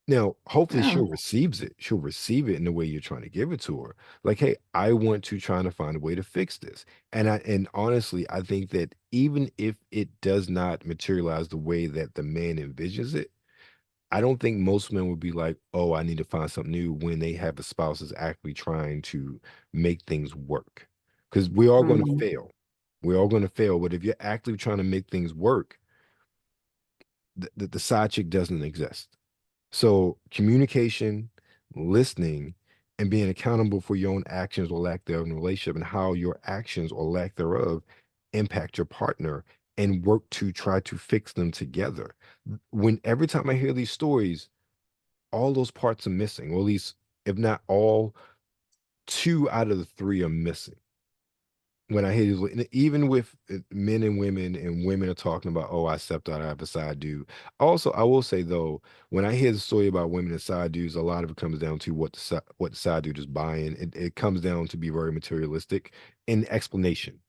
Now, hopefully yeah, she'll receives it. She'll receive it in the way you're trying to give it to her. Like, hey, I want to try to find a way to fix this. And honestly, I think that even if it does not materialize the way that the man envisions it, I don't think most men would be like, oh, I need to find something new when they have a spouse that's actually trying to make things work. Because we're all going to mm, fail. We're all going to fail. But if you're actively trying to make things work, the side chick doesn't exist. So communication, listening, and being accountable for your own actions or lack thereof in a relationship, and how your actions or lack thereof impact your partner, and work to try to fix them together. When every time I hear these stories, all those parts are missing, or at least if not all, 2 out of the 3 are missing. When I hear these, and even with men and women are talking about, oh, I stepped out, I have a side dude. Also, I will say though, when I hear the story about women and side dudes, a lot of it comes down to what the side dude is buying. It comes down to be very materialistic in explanation.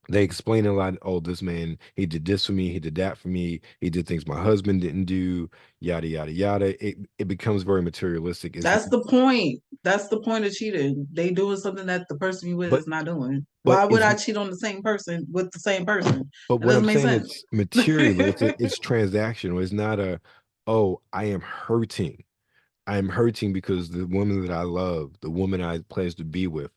They explain a lot. Oh, this man, he did this for me, he did that for me, he did things my husband didn't do, yada yada yada. It becomes very materialistic. Is that's the point. That's the point of cheating. They doing something that the person you with but is not doing. Why But would I cheat on the same person with the same person? but It what I'm doesn't make saying, sense. it's material. It's transactional. It's not oh, I am hurting. I am hurting because the woman that I love, the woman I plans to be with,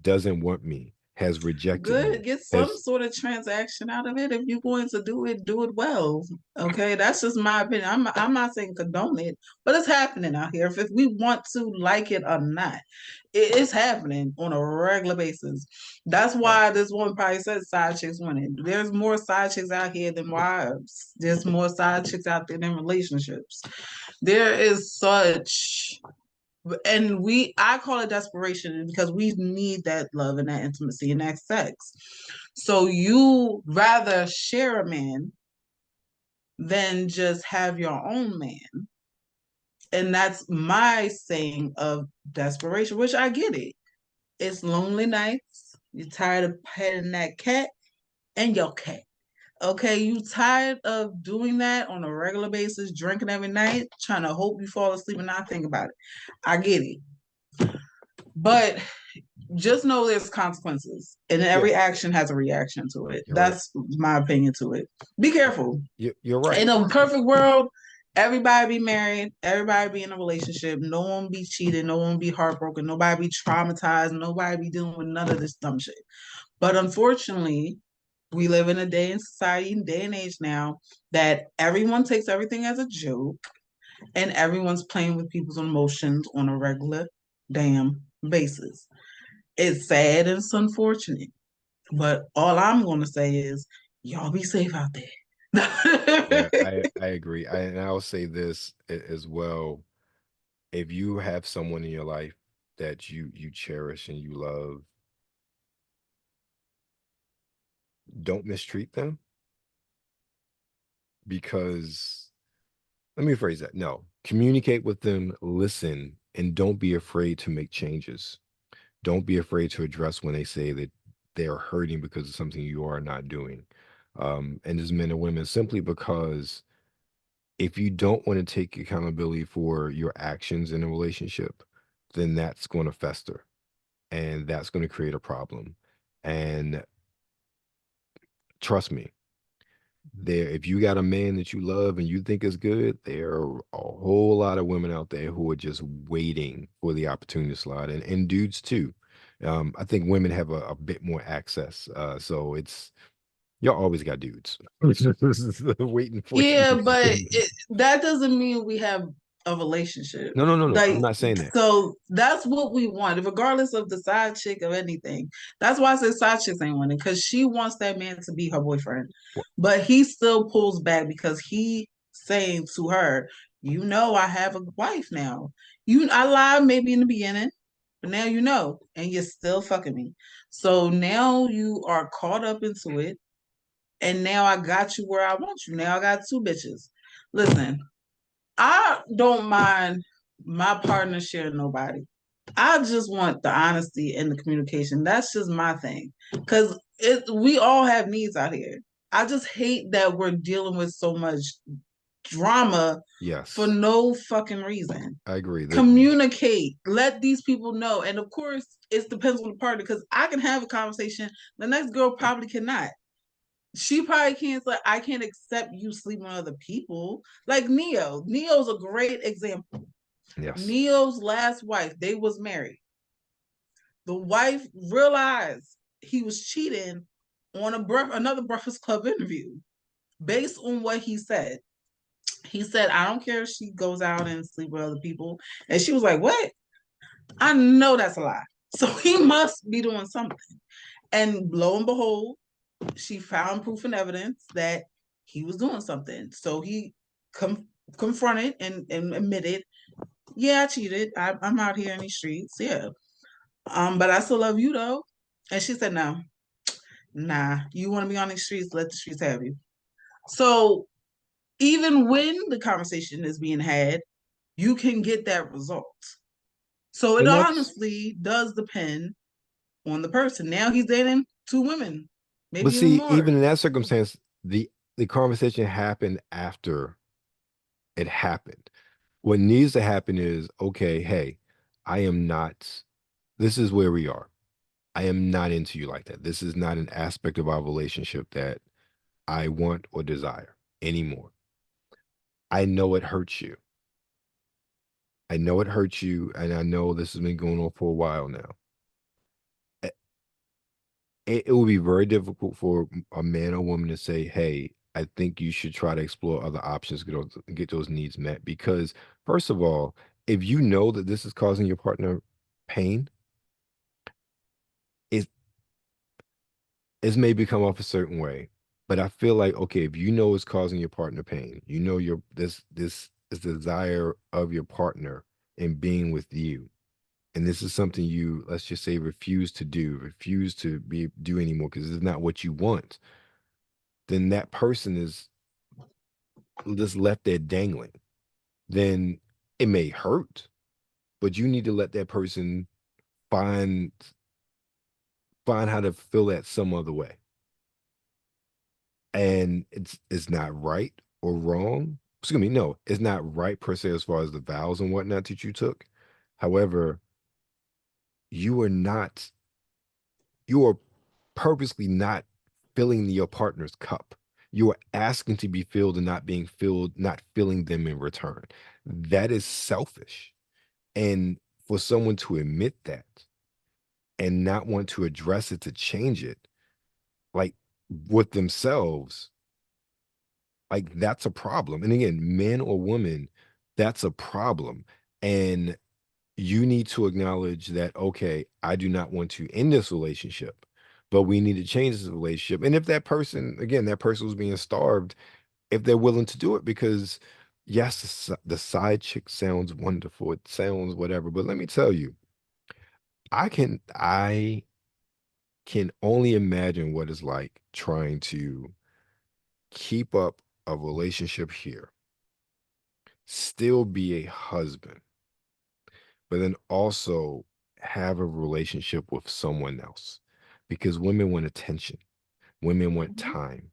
doesn't want me, has rejected Good, me, get some has sort of transaction out of it. If you're going to do it well. Okay, that's just my opinion. I'm not saying condone it, but it's happening out here. If we want to like it or not, it is happening on a regular basis. That's right. why this woman probably says side chicks winning. There's more side chicks out here than wives. There's more side chicks out there than relationships. There is such, and I call it desperation because we need that love and that intimacy and that sex. So you rather share a man than just have your own man. And that's my saying of desperation, which I get it. It's lonely nights. You're tired of petting that cat and your cat. Okay, you tired of doing that on a regular basis, drinking every night, trying to hope you fall asleep and not think about it. I get it. But just know there's consequences, and Yeah, every action has a reaction to it. you're right. That's my opinion to it. Be careful. You're right. In a perfect world, everybody be married, everybody be in a relationship, no one be cheated, no one be heartbroken, nobody be traumatized, nobody be dealing with none of this dumb shit. But unfortunately, we live in a day in society, day and age now, that everyone takes everything as a joke and everyone's playing with people's emotions on a regular damn basis. It's sad and it's unfortunate. But all I'm going to say is, y'all be safe out Yeah, there. I agree. And I'll say this as well. If you have someone in your life that you cherish and you love, don't mistreat them, because let me phrase that. No, communicate with them, listen, and don't be afraid to make changes. Don't be afraid to address when they say that they're hurting because of something you are not doing. And as men and women, simply because if you don't want to take accountability for your actions in a relationship, then that's going to fester and that's going to create a problem. And trust me, there, if you got a man that you love and you think is good, there are a whole lot of women out there who are just waiting for the opportunity to slide, and dudes too. I think women have a bit more access. So it's y'all always got dudes waiting for you. Yeah, but that doesn't mean we have a relationship. No, no, no, no. I'm Like, not saying that. so that's what we want, regardless of the side chick of anything. That's why I said side chicks ain't winning, because she wants that man to be her boyfriend. Wh- But he still pulls back because he saying to her, you know, I have a wife now. I lied maybe in the beginning, but now you know, and you're still fucking me. So now you are caught up into it, and now I got you where I want you. Now I got two bitches. Listen, I don't mind my partner sharing nobody. I just want the honesty and the communication. That's just my thing. Cause we all have needs out here. I just hate that we're dealing with so much drama for Yes, no fucking reason. I agree that. Communicate. Let these people know. And of course, it depends on the party because I can have a conversation. The next girl probably cannot. She probably can't say, I can't accept you sleeping with other people. Like Neo. Neo's a great example. Yes. Neo's last wife, they was married. The wife realized he was cheating on another Breakfast Club interview based on what he said. He said, I don't care if she goes out and sleep with other people. And she was like, what? I know that's a lie. So he must be doing something. And lo and behold, she found proof and evidence that he was doing something. So he confronted and admitted, yeah, I cheated. I'm out here in these streets. Yeah. But I still love you though. And she said, no, nah, you want to be on these streets, let the streets have you. So even when the conversation is being had, you can get that result. So it And that's, honestly does depend on the person. Now he's dating two women, but maybe even see, more. even in that circumstance, the conversation happened after it happened. What needs to happen is, okay, hey, I am not, this is where we are. I am not into you like that. This is not an aspect of our relationship that I want or desire anymore. I know it hurts you. I know it hurts you, and I know this has been going on for a while now. It will be very difficult for a man or woman to say, "Hey, I think you should try to explore other options to get those needs met." Because, first of all, if you know that this is causing your partner pain, it it may become off a certain way. But I feel like, okay, if you know it's causing your partner pain, you know this is the desire of your partner in being with you, and this is something you, let's just say, refuse to do anymore because it's not what you want, then that person is just left there dangling. Then it may hurt, but you need to let that person find how to feel that some other way. And it's not right or wrong. Excuse me, no, it's not right per se as far as the vows and whatnot that you took. However, you are not you are purposely not filling your partner's cup. You are asking to be filled and not being filled, not filling them in return. That is selfish. And for someone to admit that and not want to address it to change it, like with themselves, like that's a problem. And again, men or women, that's a problem. And you need to acknowledge that, okay, I do not want to end this relationship, but we need to change this relationship. And if that person, again, that person was being starved, if they're willing to do it, because yes, the side chick sounds wonderful. It sounds whatever. But let me tell you, I can only imagine what it's like trying to keep up a relationship here, still be a husband, but then also have a relationship with someone else. Because women want attention, women want time.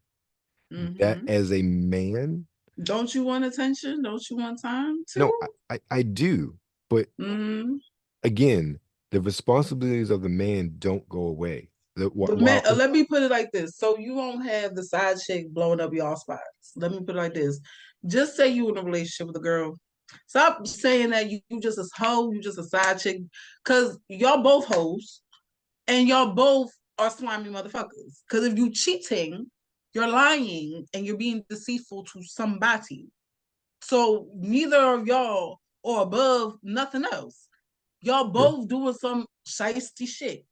That Mm-hmm. as a man, Don't you want attention? Don't you want time no, too? I do. But Mm-hmm. again, the responsibilities of the man don't go away. The man, let me put it like this. So you won't have the side chick blowing up y'all spots. Let me put it like this. Just say you in a relationship with a girl. Stop saying that you just a hoe, you just a side chick. Cause y'all both hoes and y'all both are slimy motherfuckers. Cause if you cheating, you're lying and you're being deceitful to somebody. So neither of y'all are above nothing else. Y'all Sure. both doing some shiesty shit.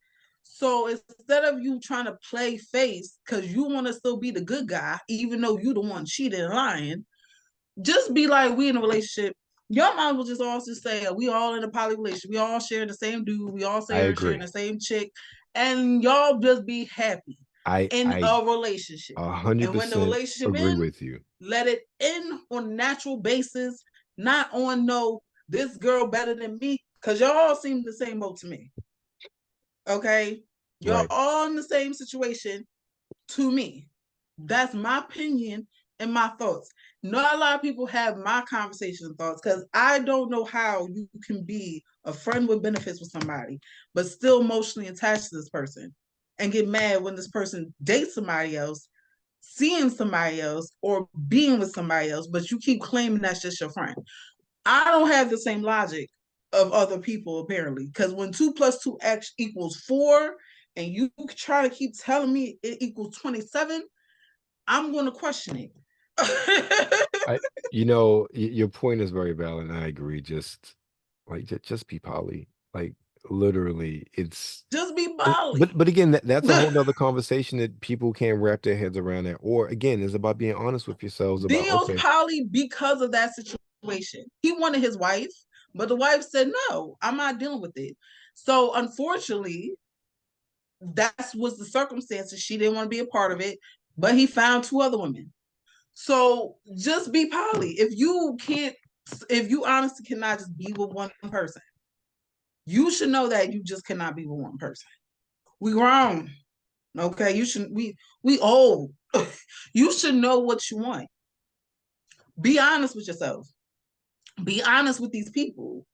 So instead of you trying to play face because you want to still be the good guy, even though you the one cheating and lying, just be like, we in a relationship. Your mom will just also say, we all in a poly relationship. We all sharing the same dude. We all I sharing agree. the same chick. And y'all just be happy in I a relationship. a hundred And when the percent relationship agree end, with you. let it end on a natural basis, not on no, this girl better than me. Because y'all all seem the same boat to me. Okay? Y'all Right. all in the same situation to me. That's my opinion and my thoughts. Not a lot of people have my conversation and thoughts because I don't know how you can be a friend with benefits with somebody, but still emotionally attached to this person and get mad when this person dates somebody else, seeing somebody else, or being with somebody else, but you keep claiming that's just your friend. I don't have the same logic of other people apparently, because when 2 + 2 equals 4, and you try to keep telling me it equals 27, I'm going to question it. I your point is very valid, and I agree. Just like just be poly. Like literally, it's Just be but Molly. again, that's a whole nother conversation that people can't wrap their heads around that. Or again, it's about being honest with yourselves about, Dio's okay, poly because of that situation. He wanted his wife, but the wife said, no, I'm not dealing with it. So unfortunately, that was the circumstances. She didn't want to be a part of it, but he found 2 other women. So just be poly. If you honestly cannot just be with one person, you should know that you just cannot be with one person. We grown. Okay. We old. You should know what you want. Be honest with yourself. Be honest with these people.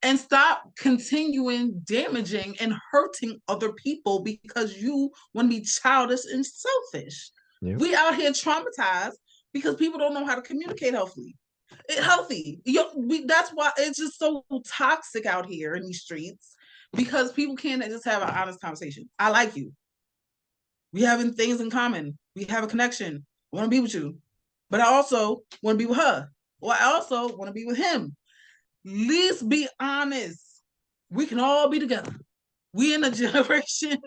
and stop continuing damaging and hurting other people because you want to be childish and selfish. Yeah. We out here traumatized because people don't know how to communicate healthily. That's why it's just so toxic out here in these streets, because people can't just have an honest conversation. I like you. We having things in common. We have a connection. I want to be with you. But I also want to be with her. Or I also want to be with him. Let's be honest. We can all be together. We in a generation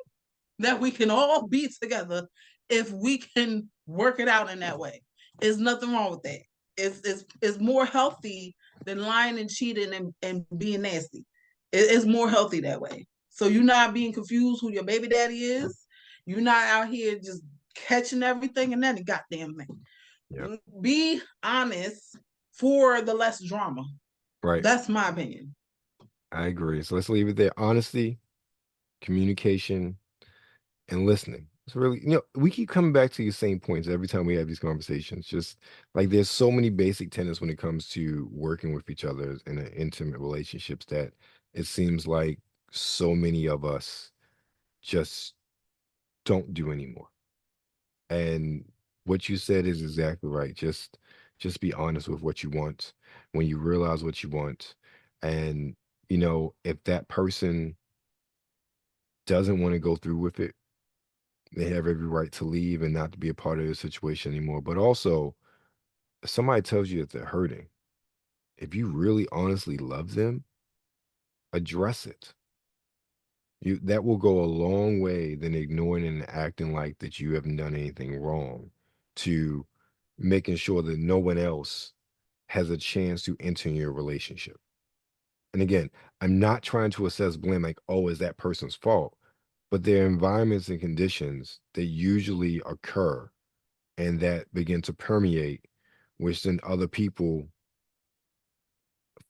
that we can all be together if we can work it out in that way. There's nothing wrong with that. It's more healthy than lying and cheating and being nasty. It's more healthy that way. So you're not being confused who your baby daddy is. You're not out here just catching everything and then the goddamn thing. Yeah. Be honest for the less drama. Right. That's my opinion. I agree. So let's leave it there. Honesty, communication, and listening. It's really, we keep coming back to these same points every time we have these conversations. Just like there's so many basic tenets when it comes to working with each other in an intimate relationships that it seems like so many of us just don't do anymore. And what you said is exactly right. Just be honest with what you want when you realize what you want. And if that person doesn't want to go through with it, they have every right to leave and not to be a part of the situation anymore. But also, if somebody tells you that they're hurting, if you really honestly love them, address it. That will go a long way than ignoring and acting like that you haven't done anything wrong, to making sure that no one else has a chance to enter your relationship. And again, I'm not trying to assess blame like, oh, is that person's fault? But there are environments and conditions that usually occur and that begin to permeate, which then other people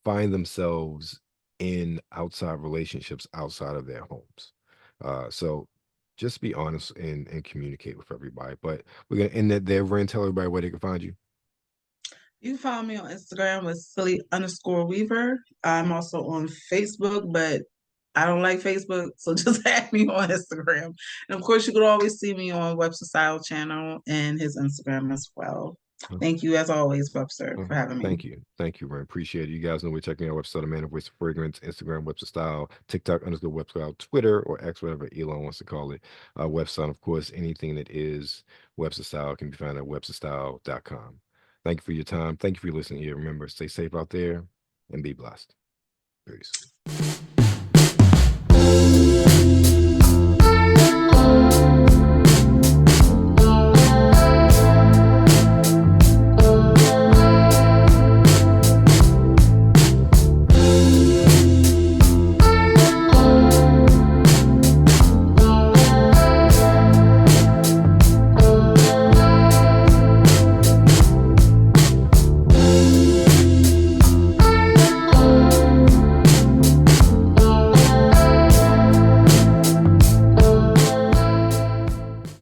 find themselves in outside relationships outside of their homes. So just be honest and communicate with everybody. But we're going to end that there. Ren, tell everybody where they can find you. You can follow me on Instagram with Silly_Weaver. I'm also on Facebook, but I don't like Facebook, so just add me on Instagram. And of course, you could always see me on Webster Style channel and his Instagram as well. Thank you, as always, Webster, for having me. Thank you. Thank you, Ren. Appreciate it. You guys know we're checking out Webster, the man of voice of fragrance, Instagram, Webster Style, TikTok, _Webster Style, Twitter, or X, whatever Elon wants to call it. Website, of course, anything that is Webster Style can be found at websterstyle.com. Thank you for your time. Thank you for listening here. Remember, stay safe out there and be blessed. Peace.